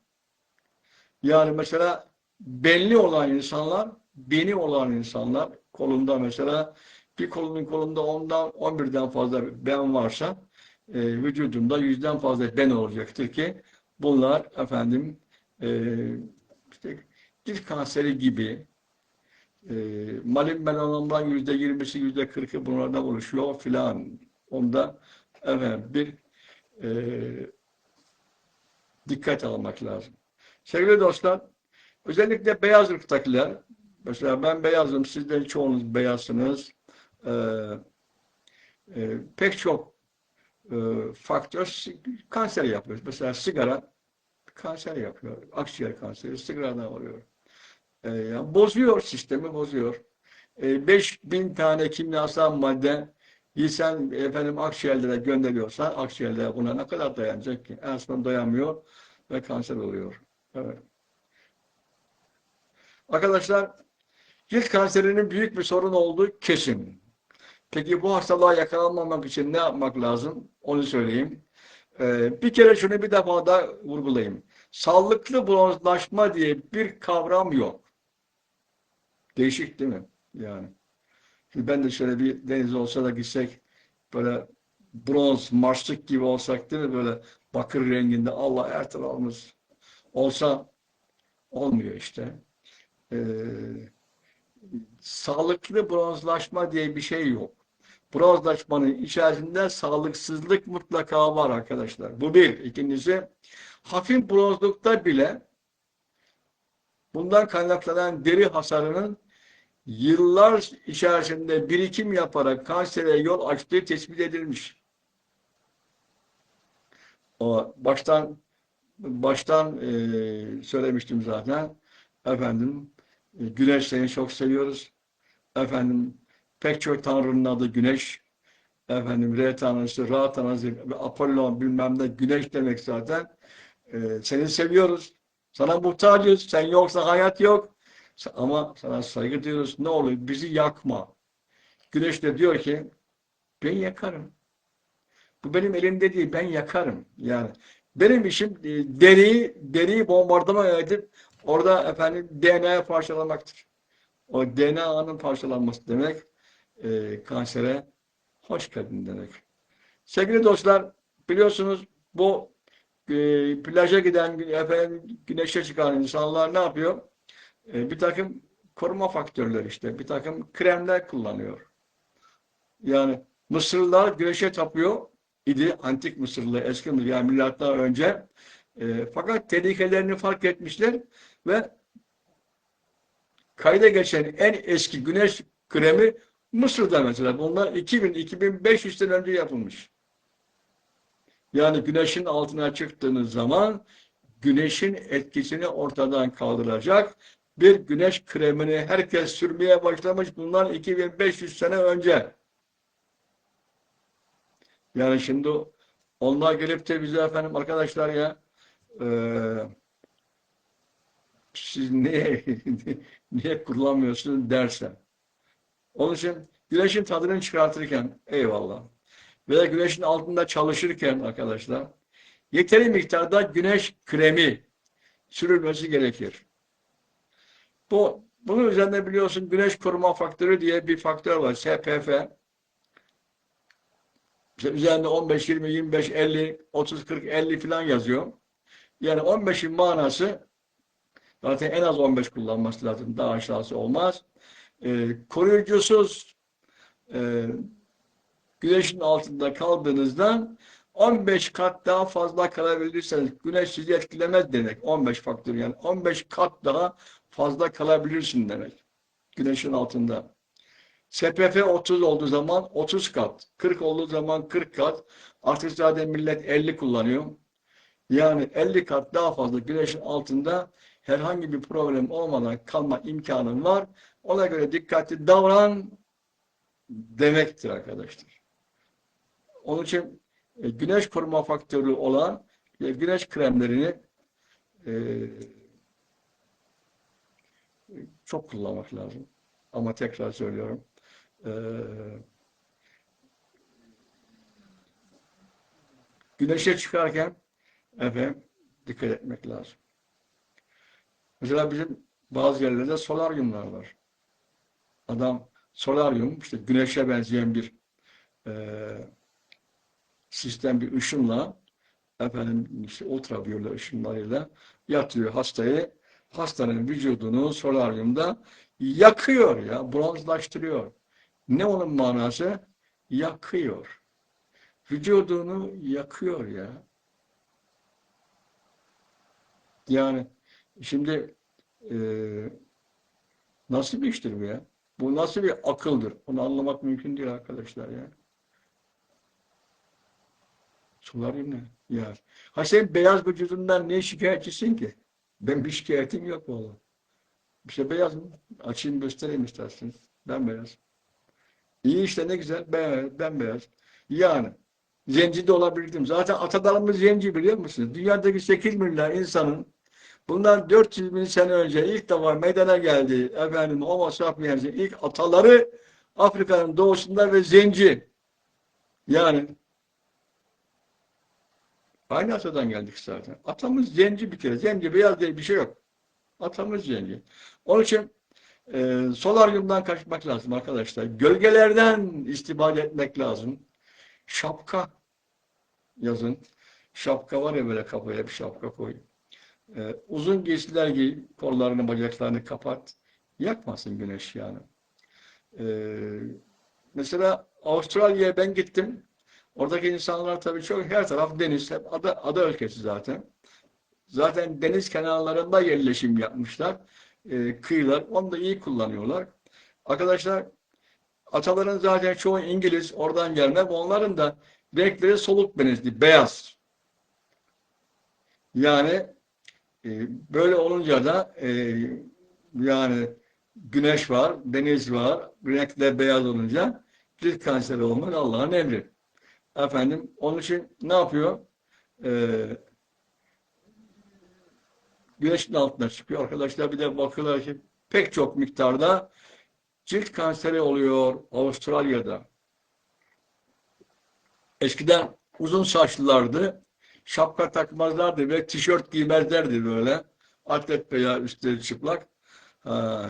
Yani mesela benli olan insanlar, beni olan insanlar kolunda mesela bir kolunda 11'den fazla ben varsa vücudumda 100'den fazla ben olacaktır ki bunlar efendim e, işte cilt kanseri gibi e, malin melanomdan %20'si %40'ı bunlardan oluşuyor filan. Onda efendim bir dikkat almak lazım. Sevgili dostlar, özellikle beyaz ırktakiler, mesela ben beyazım, sizlerin çoğunuz beyazsınız. Pek çok faktör kanser yapıyor. Mesela sigara kanser yapıyor. Akciğer kanseri sigaradan oluyor. Yani bozuyor, sistemi bozuyor. 5.000 tane kimyasal madde sen efendim akciğerlere gönderiyorsan akciğerlere buna ne kadar dayanacak ki? En son dayanmıyor ve kanser oluyor. Evet. Arkadaşlar cilt kanserinin büyük bir sorun olduğu kesin. Peki bu hastalığa yakalanmamak için ne yapmak lazım? Onu söyleyeyim. Bir kere şunu bir defa da vurgulayayım. Sağlıklı bronzlaşma diye bir kavram yok. Değişik değil mi? Yani. Şimdi ben de şöyle bir deniz olsa da gitsek böyle bronz, marslık gibi olsak değil mi? Böyle bakır renginde Allah her tarafımız olsa olmuyor işte. Ee, Sağlıklı bronzlaşma diye bir şey yok. Bronzlaşmanın içerisinde sağlıksızlık mutlaka var arkadaşlar. Bu bir. İkincisi, hafif bronzlukta bile bundan kaynaklanan deri hasarının yıllar içerisinde birikim yaparak kansere yol açtığı tespit edilmiş. O baştan söylemiştim zaten. Efendim, güneş seni çok seviyoruz. Efendim, pek çok tanrının adı güneş. Efendim, Re tanrısı, Ra tanrısı, Apollon bilmem ne güneş demek zaten. Seni seviyoruz. Sana muhtacız. Sen yoksa hayat yok. Ama sana saygı duyuyoruz. Ne olur bizi yakma. Güneş de diyor ki ben yakarım. Bu benim elimde değil. Ben yakarım. Yani benim işim deriyi bombardıman edip orada efendim DNA'ya parçalamaktır. O DNA'nın parçalanması demek kansere hoş geldin demek. Sevgili dostlar biliyorsunuz bu plaja giden efendim güneşe çıkan insanlar ne yapıyor? Bir takım koruma faktörleri işte. Bir takım kremler kullanıyor. Yani Mısırlılar güneşe tapıyor idi. Antik Mısırlı, eski Mısır yani milattan önce. Fakat tehlikelerini fark etmişler ve kayda geçen en eski güneş kremi Mısır'da mesela. Bunlar 2000-2500 sene önce yapılmış. Yani güneşin altına çıktığınız zaman güneşin etkisini ortadan kaldıracak bir güneş kremini herkes sürmeye başlamış bundan 2500 sene önce. Yani şimdi onlar gelip de bize efendim arkadaşlar ya siz niye kullanmıyorsunuz derse. Onun için güneşin tadını çıkartırken eyvallah veya güneşin altında çalışırken arkadaşlar yeteri miktarda güneş kremi sürülmesi gerekir. Bunun üzerinde biliyorsun güneş koruma faktörü diye bir faktör var. SPF. İşte üzerinde 15, 20, 25, 50, 30, 40, 50 falan yazıyor. Yani 15'in manası zaten en az 15 kullanması lazım. Daha aşağısı olmaz. Koruyucusuz e, güneşin altında kaldığınızda 15 kat daha fazla kalabilirseniz güneş sizi etkilemez demek. 15 faktör yani 15 kat daha fazla kalabilirsin demek. Güneşin altında. SPF 30 olduğu zaman 30 kat, 40 olduğu zaman 40 kat. Artık zaten millet 50 kullanıyor. Yani 50 kat daha fazla güneşin altında herhangi bir problem olmadan kalma imkanın var. Ona göre dikkatli davran demektir arkadaşlar. Onun için güneş koruma faktörü olan güneş kremlerini e, çok kullanmak lazım. Ama tekrar söylüyorum. E, Güneşe çıkarken efendim dikkat etmek lazım. Mesela bizim bazı yerlerde solaryumlar var. Adam solaryum işte güneşe benzeyen bir e, sistem bir ışınla efendim işte ultraviyole ışınlarıyla yatıyor hastayı. Hastanın vücudunu solaryumda yakıyor ya, bronzlaştırıyor. Ne onun manası? Yakıyor. Vücudunu yakıyor ya. Yani şimdi e, nasıl bir iştir bu ya? Bu nasıl bir akıldır? Onu anlamak mümkün değil arkadaşlar ya. Solaryum ne? Ya. Ha sen beyaz vücudundan ne şikayetçisin ki? Ben bir şikayetim yok oğlum. İşte beyaz mı? Açayım göstereyim isterseniz. Bembeyaz. İyi işte ne güzel. Bembeyaz. Yani zenci de olabilirdim. Zaten atalarımız zenci biliyor musunuz? Dünyadaki 8 milyar insanın bundan 400 bin sene önce ilk defa meydana geldi. Efendim Homo sapiens'in ilk ataları Afrika'nın doğusunda ve zenci. Yani aynı atadan geldik zaten. Atamız zenci bir kere. Zenci beyaz diye bir şey yok. Atamız zenci. Onun için solaryumdan kaçmak lazım arkadaşlar. Gölgelerden istifade etmek lazım. Şapka yazın. Şapka var ya böyle kafaya bir şapka koy. Uzun giysiler giy. Kollarını, bacaklarını kapat. Yakmasın güneş yani. E, Mesela Avustralya'ya ben gittim. Oradaki insanlar tabii çok her taraf deniz. Hep ada ülkesi zaten. Zaten deniz kenarlarında yerleşim yapmışlar. Kıyılar. Onu da iyi kullanıyorlar. Arkadaşlar ataların zaten çoğu İngiliz. Oradan gelme. Onların da renkleri soluk benizli. Beyaz. Yani böyle olunca da yani güneş var, deniz var. Renkler beyaz olunca cilt kanseri olmak Allah'ın emri. Efendim onun için ne yapıyor? E, Güneşin altına çıkıyor. Arkadaşlar bir de bakıyorlar ki pek çok miktarda cilt kanseri oluyor Avustralya'da. Eskiden uzun saçlılardı. Şapka takmazlardı ve tişört giymezlerdi böyle. Atlet veya üstleri çıplak.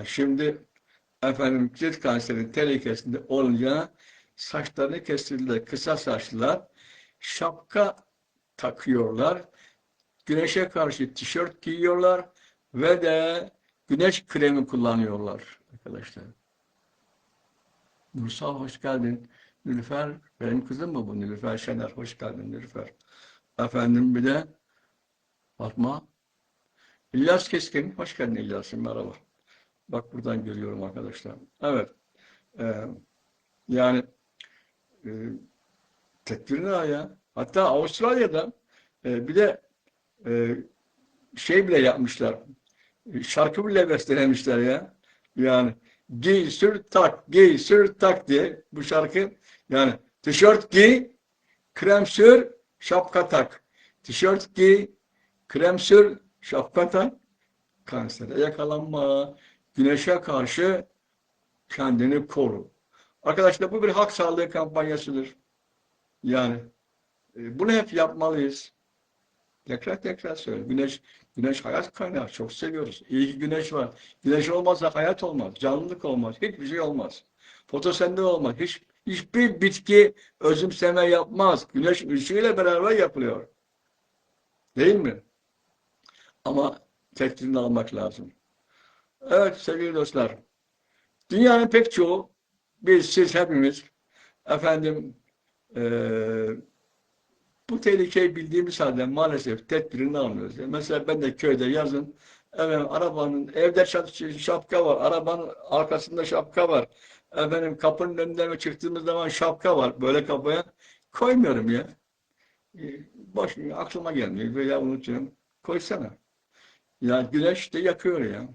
Şimdi efendim cilt kanserinin tehlikesinde olunca saçlarını kestirdiler. Kısa saçlılar şapka takıyorlar. Güneşe karşı tişört giyiyorlar ve de güneş kremi kullanıyorlar arkadaşlar. Nursal hoş geldin. Nilüfer, benim kızım mı bu? Nilüfer Şener, hoş geldin Nilüfer. Efendim bir de Fatma. İlyas Keskin, hoş geldin İlyas'ım, merhaba. Bak buradan görüyorum arkadaşlar. Evet, e, yani e, tedbirini al ya. Hatta Avustralya'da bir de e, şey bile yapmışlar. Şarkı bile bestelemişler ya. Yani giy sür tak, giy sür tak diye bu şarkı. Yani tişört giy, krem sür, şapka tak. Tişört giy, krem sür, şapka tak. Kansere yakalanma. Güneşe karşı kendini koru. Arkadaşlar bu bir halk sağlığı kampanyasıdır. Yani bunu hep yapmalıyız. Tekrar tekrar söyle. Güneş hayat kaynağı. Çok seviyoruz. İyi ki güneş var. Güneş olmazsa hayat olmaz. Canlılık olmaz. Hiçbir şey olmaz. Fotosentez olmaz. Hiçbir bitki özümseme yapmaz. Güneş ışığıyla beraber yapılıyor. Değil mi? Ama tedbirini almak lazım. Evet sevgili dostlar. Dünyanın pek çoğu biz, siz hepimiz efendim bu tehlikeyi bildiğimiz halde maalesef tedbirini almıyoruz. Yani mesela ben de köyde yazın arabanın evde şapka var, arabanın arkasında şapka var. Efendim kapının önünden çıktığımız zaman şapka var. Böyle kafaya koymuyorum ya. Boş aklıma gelmiyor veya unutuyorum. Koysana. Ya güneş de yakıyor ya.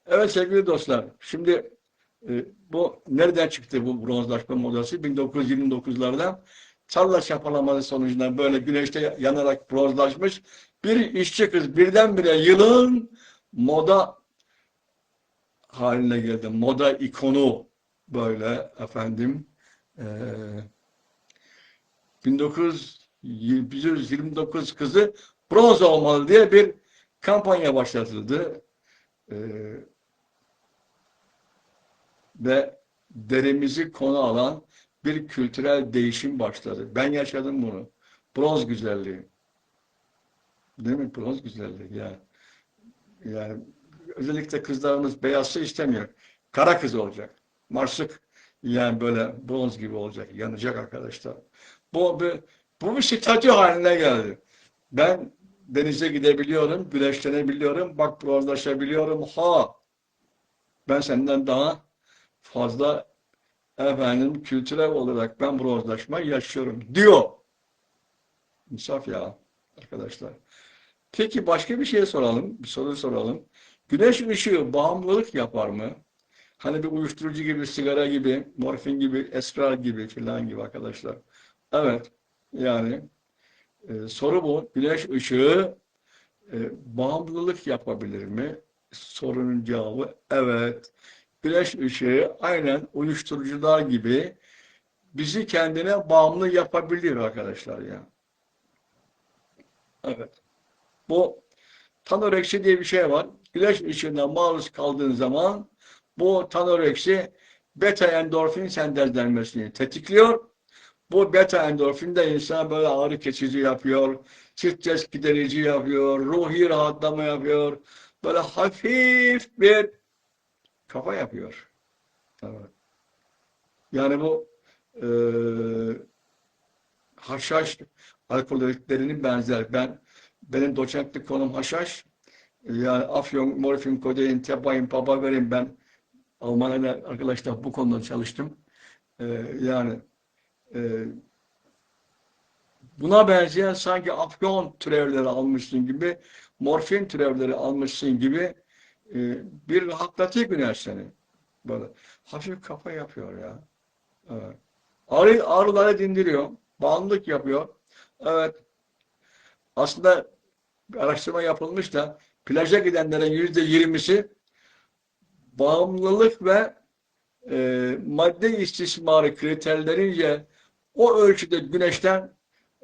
Evet sevgili dostlar. Şimdi bu nereden çıktı bu bronzlaşma modası? 1929'larda tarla çapalaması sonucunda böyle güneşte yanarak bronzlaşmış bir işçi kız birdenbire yılın moda haline geldi. Moda ikonu böyle efendim. 1929 kızı bronz olmalı diye bir kampanya başlatıldı. E, Ve derimizi konu alan bir kültürel değişim başladı. Ben yaşadım bunu. Bronz güzelliği. Değil mi? Bronz güzelliği. Yani özellikle kızlarımız beyazsa istemiyor. Kara kız olacak. Marsık yani böyle bronz gibi olacak. Yanacak arkadaşlar. Bu bir, bu bir statü haline geldi. Ben denize gidebiliyorum, güneşlenebiliyorum, bak bronzlaşabiliyorum. Ben senden daha fazla efendim kültürel olarak ben bronzlaşma yaşıyorum diyor. İnsaf ya arkadaşlar. Peki başka bir şey soralım. Bir soru soralım. Güneş ışığı bağımlılık yapar mı? Hani bir uyuşturucu gibi, sigara gibi, morfin gibi, esrar gibi filan gibi arkadaşlar. Evet. Yani soru bu. Güneş ışığı bağımlılık yapabilir mi? Sorunun cevabı evet. Güneş ışığı aynen uyuşturucular gibi bizi kendine bağımlı yapabilir arkadaşlar ya. Evet. Bu tanoreksi diye bir şey var. Güneş ışığına maruz kaldığın zaman bu tanoreksi beta endorfin sentezlenmesini tetikliyor. Bu beta endorfin de insana böyle ağrı kesici yapıyor, stres giderici yapıyor, ruhi rahatlama yapıyor. Böyle hafif bir kafa yapıyor. Evet. Yani bu e, haşhaş alkaloidlerinin benzer. Benim doçentlik konum haşhaş. Yani afyon, morfin, kodein, tepain, papaverin ben Almanya'da arkadaşlar bu konuda çalıştım. Yani e, buna benzeyen sanki afyon türevleri almışsın gibi, morfin türevleri almışsın gibi bir rahatlatıyor güneş seni. Böyle hafif kafa yapıyor ya. Evet. Ağrıları dindiriyor. Bağımlılık yapıyor. Evet. Aslında bir araştırma yapılmış da plaja gidenlerin %20'si bağımlılık ve madde istismarı kriterlerince o ölçüde güneşten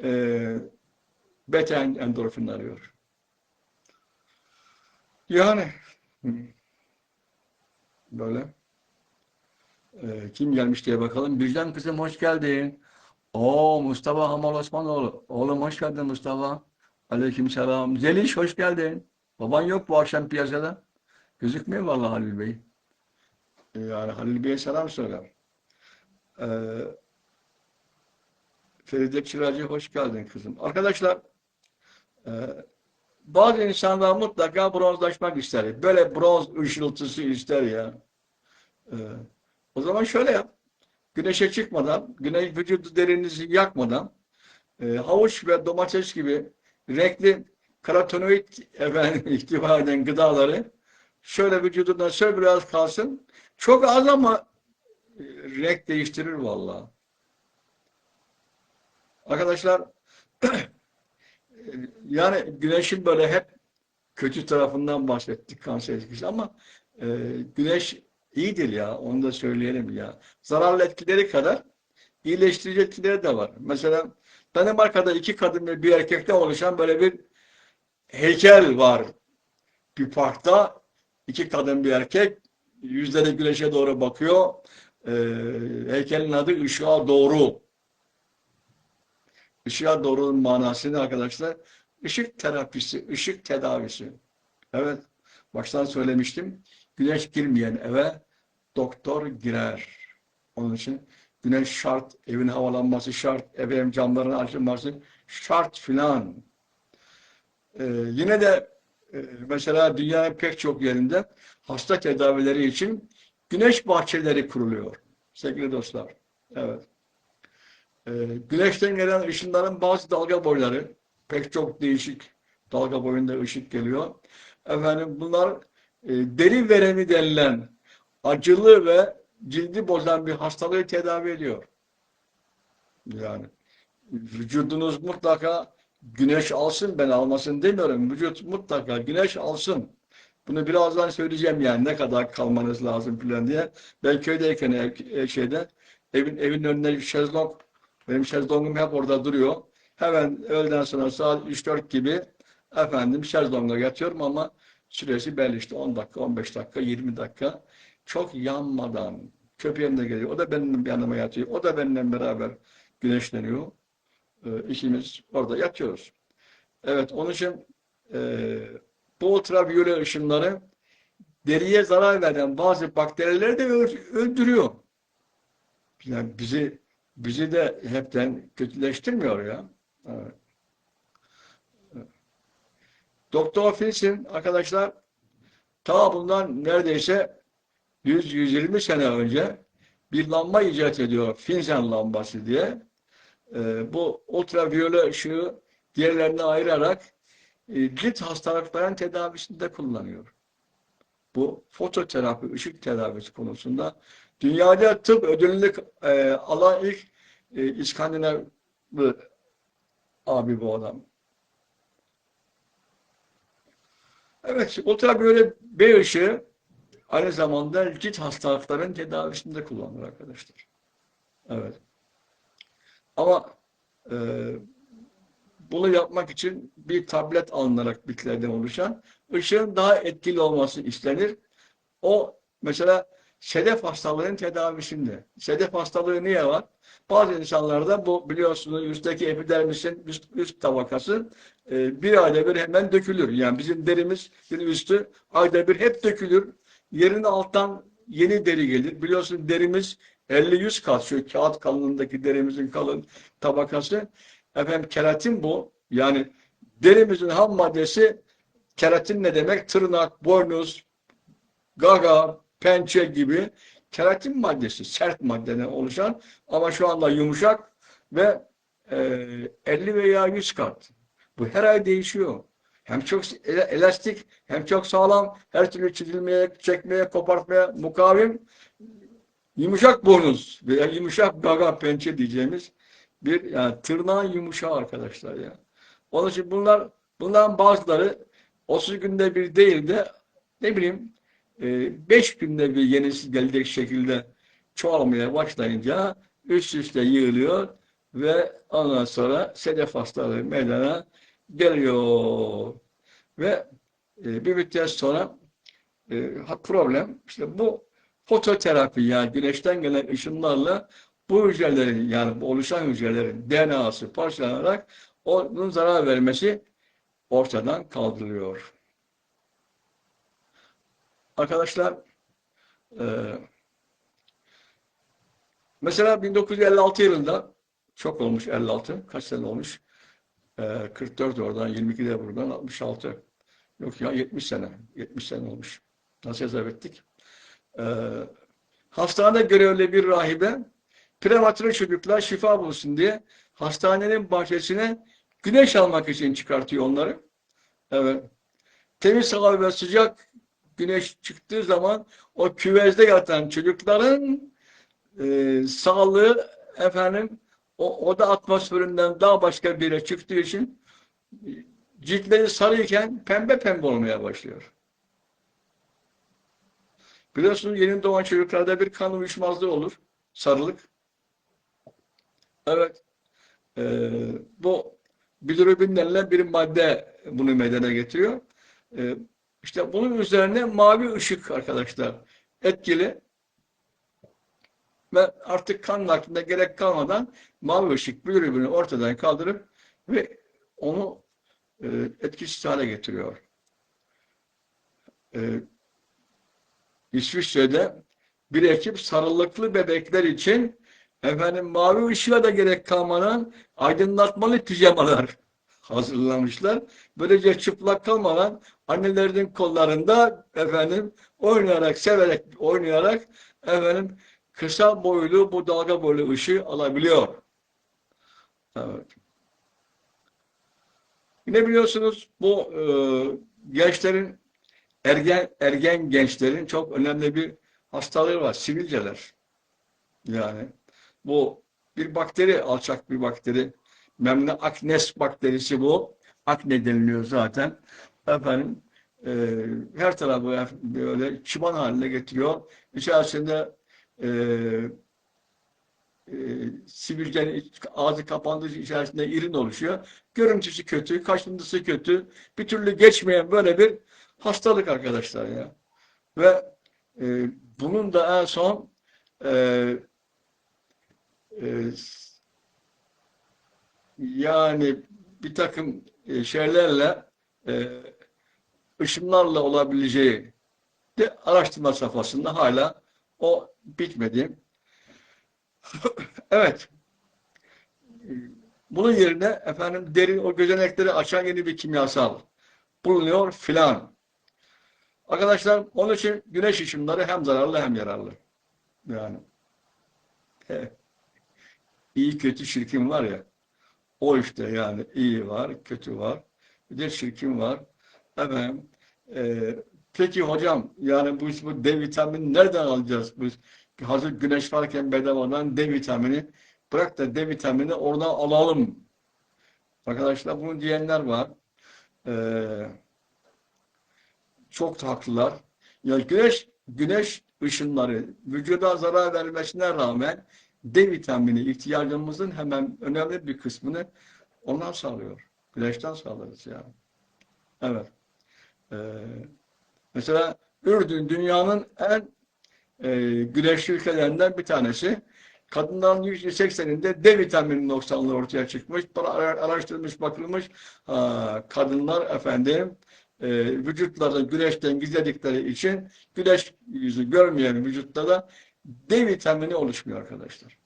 e, beta endorfin arıyor. Yani böyle kim gelmiş diye bakalım. Bircan kızım hoş geldin. Oo Mustafa Hamal Osmanoğlu. Oğlum hoş geldin Mustafa. Aleykümselam. Zeliş hoş geldin. Baban yok bu akşam piyasada. Gözükmüyor vallahi Halil Bey. Yani Halil Bey'e selam söyle. Ee, Feride Çıracı hoş geldin kızım. Arkadaşlar e, bazı insanlar mutlaka bronzlaşmak ister. Böyle bronz ışıltısı ister ya. Ee, O zaman şöyle yap. Güneşe çıkmadan, güneş vücudu derinizi yakmadan havuç ve domates gibi renkli karotenoid efendim, ihtiva eden gıdaları şöyle vücudundan şöyle biraz kalsın. Çok az ama renk değiştirir vallahi. Arkadaşlar yani güneşin böyle hep kötü tarafından bahsettik kanser etkisi ama e, güneş iyidir ya onu da söyleyelim ya. Zararlı etkileri kadar iyileştirici etkileri de var. Mesela Danimarka'da iki kadın ve bir erkekten oluşan böyle bir heykel var. Bir parkta iki kadın bir erkek yüzleri güneşe doğru bakıyor. Ee, Heykelin adı Işığa Doğru. Işığa Doğru'nun manası ne arkadaşlar? Işık terapisi, ışık tedavisi. Evet, baştan söylemiştim. Güneş girmeyen eve doktor girer. Onun için güneş şart, evin havalanması şart, evin camların açılması şart filan. Yine de mesela dünyanın pek çok yerinde hasta tedavileri için güneş bahçeleri kuruluyor. Sevgili dostlar. Evet. Güneşten gelen ışınların bazı dalga boyları, pek çok değişik dalga boyunda ışık geliyor. Efendim bunlar deri veremi denilen acılı ve cildi bozan bir hastalığı tedavi ediyor. Yani vücudunuz mutlaka güneş alsın, ben almasın demiyorum. Vücut mutlaka güneş alsın. Bunu birazdan söyleyeceğim yani ne kadar kalmanız lazım falan diye. Ben köydeyken evin önüne bir şezlong, benim şezlongum hep orada duruyor. Hemen öğleden sonra saat 3-4 gibi efendim şezlonga yatıyorum ama süresi belli işte 10 dakika, 15 dakika, 20 dakika. Çok yanmadan köpeğim de geliyor. O da benim yanıma yatıyor. O da benimle beraber güneşleniyor. İkimiz orada yatıyoruz. Evet, onun için e, bu ultraviyole ışınları deriye zarar veren bazı bakterileri de öldürüyor. Yani bizi de hepten kötüleştirmiyor ya. Evet. Doktor Filsin arkadaşlar ta bundan neredeyse 100-120 sene önce bir lamba icat ediyor. Finsen lambası diye. Bu ultraviyole ışığı diğerlerini ayırarak cilt hastalıklarının tedavisinde kullanıyor. Bu fototerapi, ışık tedavisi konusunda dünyada tıp ödülünü alan ilk İskandinavlı abi bu adam. Evet, ultraviyole B ışığı aynı zamanda cilt hastalıklarının tedavisinde kullanılır arkadaşlar. Evet. Ama e, bunu yapmak için bir tablet alınarak bitkilerden oluşan ışığın daha etkili olması istenir. O mesela sedef hastalığının tedavisinde. Sedef hastalığı niye var? Bazı insanlarda bu biliyorsunuz üstteki epidermisin üst tabakası bir ayda bir hemen dökülür. Yani bizim derimiz bir üstü ayda bir hep dökülür. Yerine alttan yeni deri gelir. Biliyorsunuz derimiz 50-100 kat şu kağıt kalınlığındaki derimizin kalın tabakası. Efendim keratin bu. Yani derimizin ham maddesi keratin ne demek? Tırnak, boynuz, gaga, pençe gibi keratin maddesi, sert maddeden oluşan ama şu anda yumuşak ve 50 veya 100 kat. Bu her ay değişiyor. Hem çok elastik, hem çok sağlam, her türlü çizilmeye, çekmeye, kopartmaya mukavim, yumuşak boynuz veya yumuşak gaga, pençe diyeceğimiz bir yani tırnağın yumuşağı arkadaşlar ya. Onun için bunların bazıları 30 günde bir değil de ne bileyim 5 günde bir yenisi gelecek şekilde çoğalmaya başlayınca üst üste yığılıyor ve ondan sonra sedef hastalığı meydana geliyor. Ve bir müddet sonra problem işte bu fototerapi yani güneşten gelen ışınlarla bu hücrelerin yani bu oluşan hücrelerin DNA'sı parçalanarak onun zarar vermesi ortadan kaldırılıyor. Arkadaşlar mesela 1956 yılında çok olmuş 56 kaç sene olmuş 44 oradan 22 de buradan 66 yok ya 70 sene olmuş. Nasıl hesap ettik? Hastanede görevli bir rahibe prematüre çocuklar şifa bulsun diye hastanenin bahçesine güneş almak için çıkartıyor onları. Evet. Temiz hava ve sıcak güneş çıktığı zaman o küvezde yatan çocukların sağlığı efendim o oda atmosferinden daha başka bir yere çıktığı için ciltleri sarıyken pembe pembe olmaya başlıyor. Biliyorsunuz yeni doğan çocuklarda bir kan uyuşmazlığı olur. Sarılık. Evet. Bu bilirubin denilen bir madde bunu meydana getiriyor. İşte bunun üzerine mavi ışık arkadaşlar etkili ve artık kan nakline gerek kalmadan mavi ışık bilirubini ortadan kaldırıp ve onu etkisiz hale getiriyor. İsviçre'de bir ekip sarılıklı bebekler için efendim mavi ışığa da gerek kalmadan aydınlatmalı pijamalar hazırlamışlar. Böylece çıplak kalmadan annelerinin kollarında efendim oynayarak, severek oynayarak efendim kısa boylu bu dalga boylu ışığı alabiliyor. Evet. Yine biliyorsunuz bu gençlerin ergen gençlerin çok önemli bir hastalığı var. Sivilceler. Yani bu bir bakteri, alçak bir bakteri. Memle aknes bakterisi bu. Akne deniliyor zaten. Efendim her tarafı böyle çıban haline getiriyor. İçerisinde e, sivilcenin ağzı kapandığı içerisinde irin oluşuyor. Görüntüsü kötü, kaşıntısı kötü. Bir türlü geçmeyen böyle bir hastalık arkadaşlar ya. Ve bunun da en son e, e, yani bir takım şeylerle ışınlarla olabileceği de araştırma safhasında hala o bitmedi. Evet. Bunun yerine efendim derin o gözenekleri açan yeni bir kimyasal bulunuyor filan. Arkadaşlar onun için güneş ışınları hem zararlı hem yararlı. Yani iyi kötü çirkin var ya O işte yani iyi var, kötü var, bir de çirkin var. Efendim, peki hocam yani bu D vitamini nereden alacağız? Biz hazır güneş varken bedavadan D vitamini bırak da D vitamini oradan alalım. Arkadaşlar bunu diyenler var. Ee, Çok da haklılar. Ya güneş ışınları vücuda zarar vermesine rağmen D vitamini ihtiyacımızın hemen önemli bir kısmını ondan sağlıyor. Güneşten sağlarız yani. Evet. Ee, Mesela Ürdün dünyanın en güneşli ülkelerinden bir tanesi. Kadınların %80'inde D vitamini noksanlığı ortaya çıkmış. Araştırılmış, bakılmış. Kadınlar efendim vücutları güneşten gizledikleri için güneş yüzü görmeyen vücutlarda D vitamini oluşmuyor arkadaşlar.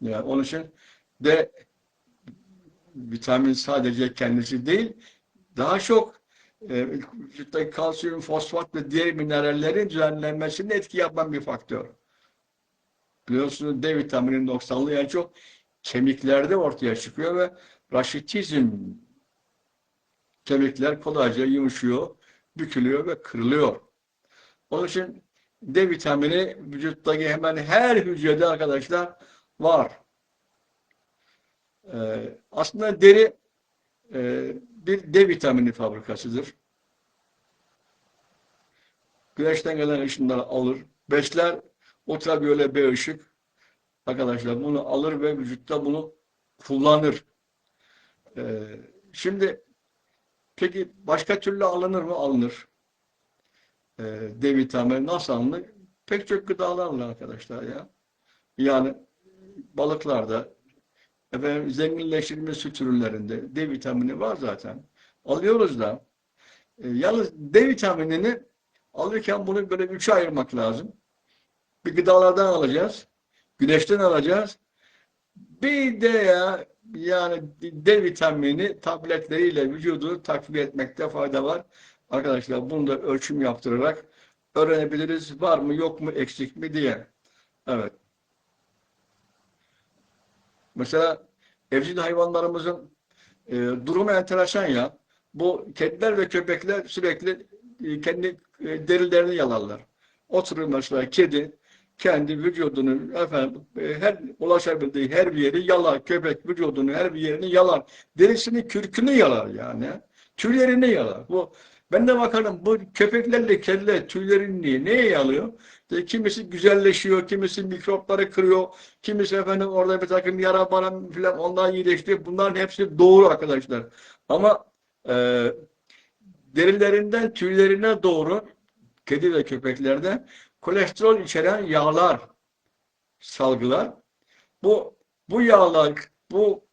Yani onun için D vitamin sadece kendisi değil, daha çok vücuttaki kalsiyum, fosfat ve diğer minerallerin düzenlenmesinde etki yapan bir faktör. Biliyorsunuz D vitamini noksanlığı en çok kemiklerde ortaya çıkıyor ve raşitizm, kemikler kolayca yumuşuyor, bükülüyor ve kırılıyor. Onun için D vitamini vücuttaki hemen her hücrede arkadaşlar var. Aslında deri bir D vitamini fabrikasıdır. Güneşten gelen ışınları alır, besler, ultraviyole B ışık arkadaşlar bunu alır ve vücutta bunu kullanır. Şimdi peki başka türlü alınır mı? Alınır. D vitamini nasıl alınır? Pek çok gıdalarla arkadaşlar ya. Yani balıklarda, efendim, zenginleştirilmiş süt ürünlerinde D vitamini var zaten. Alıyoruz da. Yalnız D vitaminini alırken bunu böyle üçe ayırmak lazım. Bir gıdalardan alacağız. Güneşten alacağız. Bir de yani D vitamini tabletleriyle vücudu takviye etmekte fayda var. Arkadaşlar bunu da ölçüm yaptırarak öğrenebiliriz. Var mı yok mu eksik mi diye. Evet. Mesela evcil hayvanlarımızın durumu enteresan ya. Bu kediler ve köpekler sürekli kendi derilerini yalarlar. Oturur mesela kedi kendi vücudunu efendim her ulaşabildiği her bir yeri yalar. Köpek vücudunu her bir yerini yalar. Derisini, kürkünü yalar yani. Tüylerini yalar. Ben de bakarım bu köpeklerle kediler tüylerini neye yalıyor? İşte kimisi güzelleşiyor, kimisi mikropları kırıyor, kimisi efendim orada bir takım yara bana falan onlar iyileştiriyor. Bunların hepsi doğru arkadaşlar. Ama e, derilerinden tüylerine doğru kedi ve köpeklerde kolesterol içeren yağlar salgılar. Bu yağlar, bu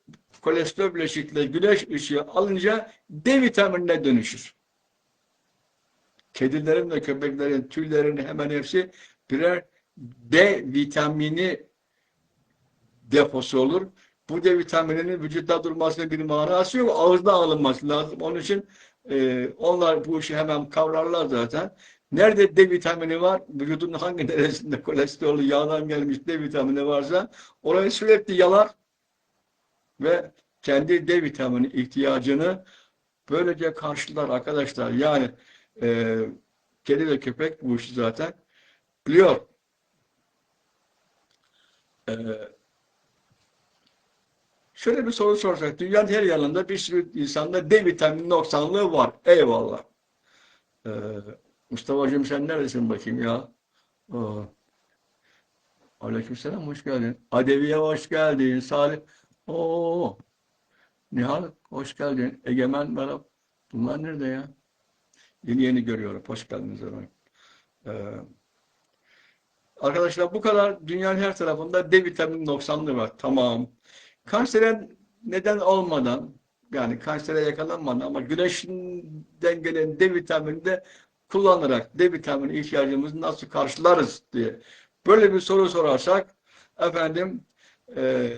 kolesterol bileşikleri güneş ışığı alınca D vitaminine dönüşür. Kedilerin ve köpeklerin tüylerinin hemen hepsi birer D vitamini deposu olur. Bu D vitamininin vücutta durmasının bir manası yok. Ağızda alınması lazım. Onun için onlar bu işi hemen kavrarlar zaten. Nerede D vitamini var? Vücudun hangi neresinde kolesterolü yağdan gelmiş D vitamini varsa orayı sürekli yalar ve kendi D vitamini ihtiyacını böylece karşılar arkadaşlar. Yani kedi ve köpek bu işi zaten biliyor. E, Şöyle bir soru sorsak. Dünyanın her yanında bir sürü insanda D vitamini noksanlığı var. Eyvallah. Ee, Mustafa'cığım sen neredesin bakayım ya? Aa, aleykümselam hoş geldin. Adeviye hoş geldin. Salih. Oo, Nihal hoş geldin. Egemen merhaba. Bunlar nerede ya? Yeni yeni görüyorum. Hoş geldiniz efendim. Ee, Arkadaşlar bu kadar dünyanın her tarafında D vitamini noksanlığı var. Tamam. Kansere neden olmadan yani kansere yakalanmadan ama güneşinden gelen D vitamini de kullanarak D vitamini ihtiyacımızı nasıl karşılarız diye böyle bir soru sorarsak efendim e,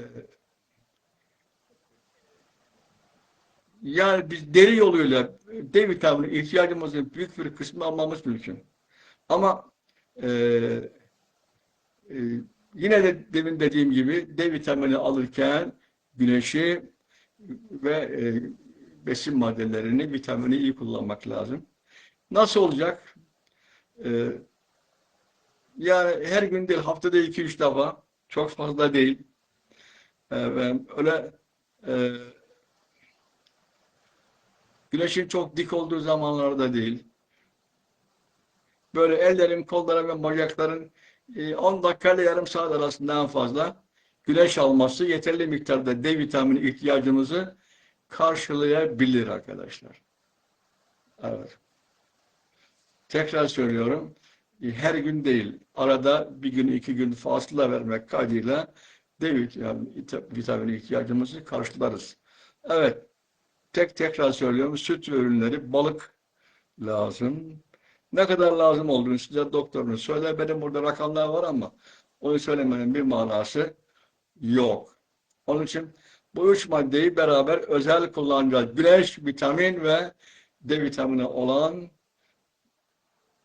yani biz deri yoluyla D vitamini ihtiyacımızın büyük bir kısmını almamız mümkün. Ama e, e, yine de demin dediğim gibi D vitamini alırken güneşi ve besin maddelerini, vitamini iyi kullanmak lazım. Nasıl olacak? E, Yani her gün değil, haftada 2-3 defa. Çok fazla değil. Öyle e, güneşin çok dik olduğu zamanlarda değil. Böyle ellerin, kolların ve bacakların 10 dakika ile yarım saat arasında en fazla güneş alması yeterli miktarda D vitamini ihtiyacımızı karşılayabilir arkadaşlar. Evet. Tekrar söylüyorum. Her gün değil. Arada bir gün, 2 gün fasıla vermek kaydıyla D vitamini ihtiyacımızı karşılarız. Evet. Tekrar söylüyorum. Süt ürünleri, balık lazım. Ne kadar lazım olduğunu size doktorunuz söyler. Benim burada rakamlar var ama onu söylemenin bir manası yok. Onun için bu 3 maddeyi beraber özel kullanacağız. Güneş, vitamin ve D vitamini olan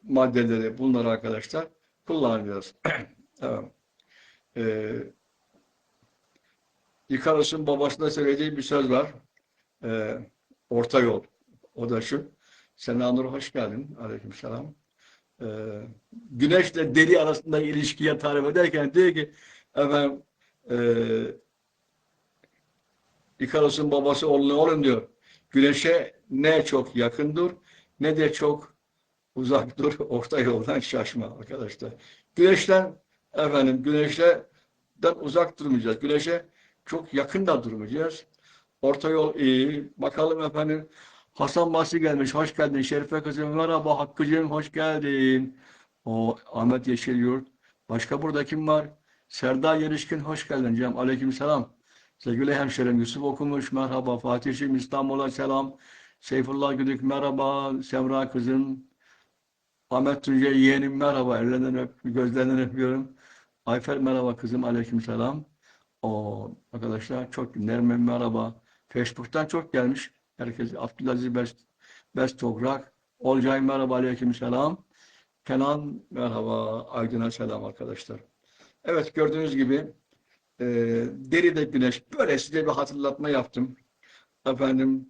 maddeleri, bunları arkadaşlar kullanacağız. Evet. Ikarus'un babasına söylediği bir söz var. Ee, Orta yol. O da şu. Senanur hoş geldin. Aleykümselam. Güneşle deri arasında ilişkiye tarif ederken diyor ki efendim İkarus'un babası oğlum diyor. Güneşe ne çok yakındır ne de çok uzaktır. Orta yoldan şaşma arkadaşlar. Güneşten uzak durmayacağız. Güneşe çok yakın da durmayacağız. Orta yol iyi. Bakalım efendim. Hasan Basri gelmiş. Hoş geldin. Şerife kızım merhaba. Hakkı'cığım hoş geldin. O Ahmet Yeşilyurt. Başka burada kim var? Serdar Yerişkin hoş geldin canım. Aleykümselam. Sevgili hemşerim Yusuf okumuş. Merhaba. Fatih'cim İstanbul'a selam. Seyfullah Güdük merhaba. Semra kızım. Ahmet Tuncay yeğenim merhaba. Ellerinden gözlerinden öpüyorum. Ayfer merhaba kızım. Aleykümselam. O arkadaşlar çok Nermin merhaba. Facebook'tan çok gelmiş. Herkes Abdülaziz Best Toprak. Olcay merhaba aleykümselam. Kenan merhaba. Aydın'a selam arkadaşlar. Evet gördüğünüz gibi deride güneş. Böyle size bir hatırlatma yaptım. Efendim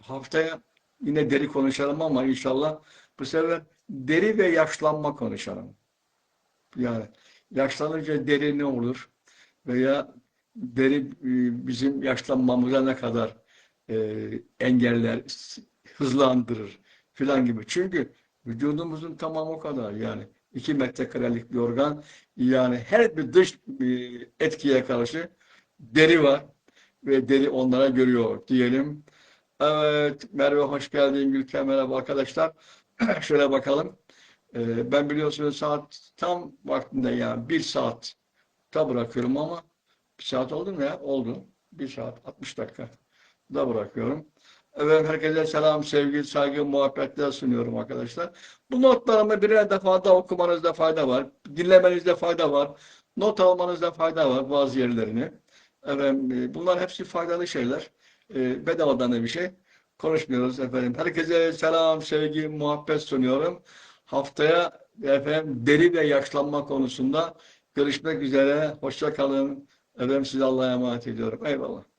haftaya yine deri konuşalım ama inşallah bu sefer deri ve yaşlanma konuşalım. Yani yaşlanınca deri ne olur? Veya deri bizim yaşlanmamıza ne kadar engeller, hızlandırır filan gibi. Çünkü vücudumuzun tamamı o kadar yani 2 metrekarelik bir organ yani her bir dış etkiye karşı deri var ve deri onlara görüyor diyelim. Evet Merve hoş geldin. Gülken merhaba arkadaşlar. Şöyle bakalım. Ben biliyorsunuz saat tam vaktinde yani 1 saat da bırakıyorum ama 1 saat oldu mu ya? Oldu. 1 saat 60 dakika da bırakıyorum. Evet herkese selam, sevgi, saygı, muhabbetler sunuyorum arkadaşlar. Bu notlarımı birer defa da okumanızda fayda var. Dinlemenizde fayda var. Not almanızda fayda var bazı yerlerini. Evet, bunlar hepsi faydalı şeyler. Bedavadan da bir şey konuşmuyoruz efendim. Herkese selam, sevgi, muhabbet sunuyorum. Haftaya efendim deri ve yaşlanma konusunda görüşmek üzere. Hoşça kalın. Efendim size Allah'a emanet ediyorum. Eyvallah.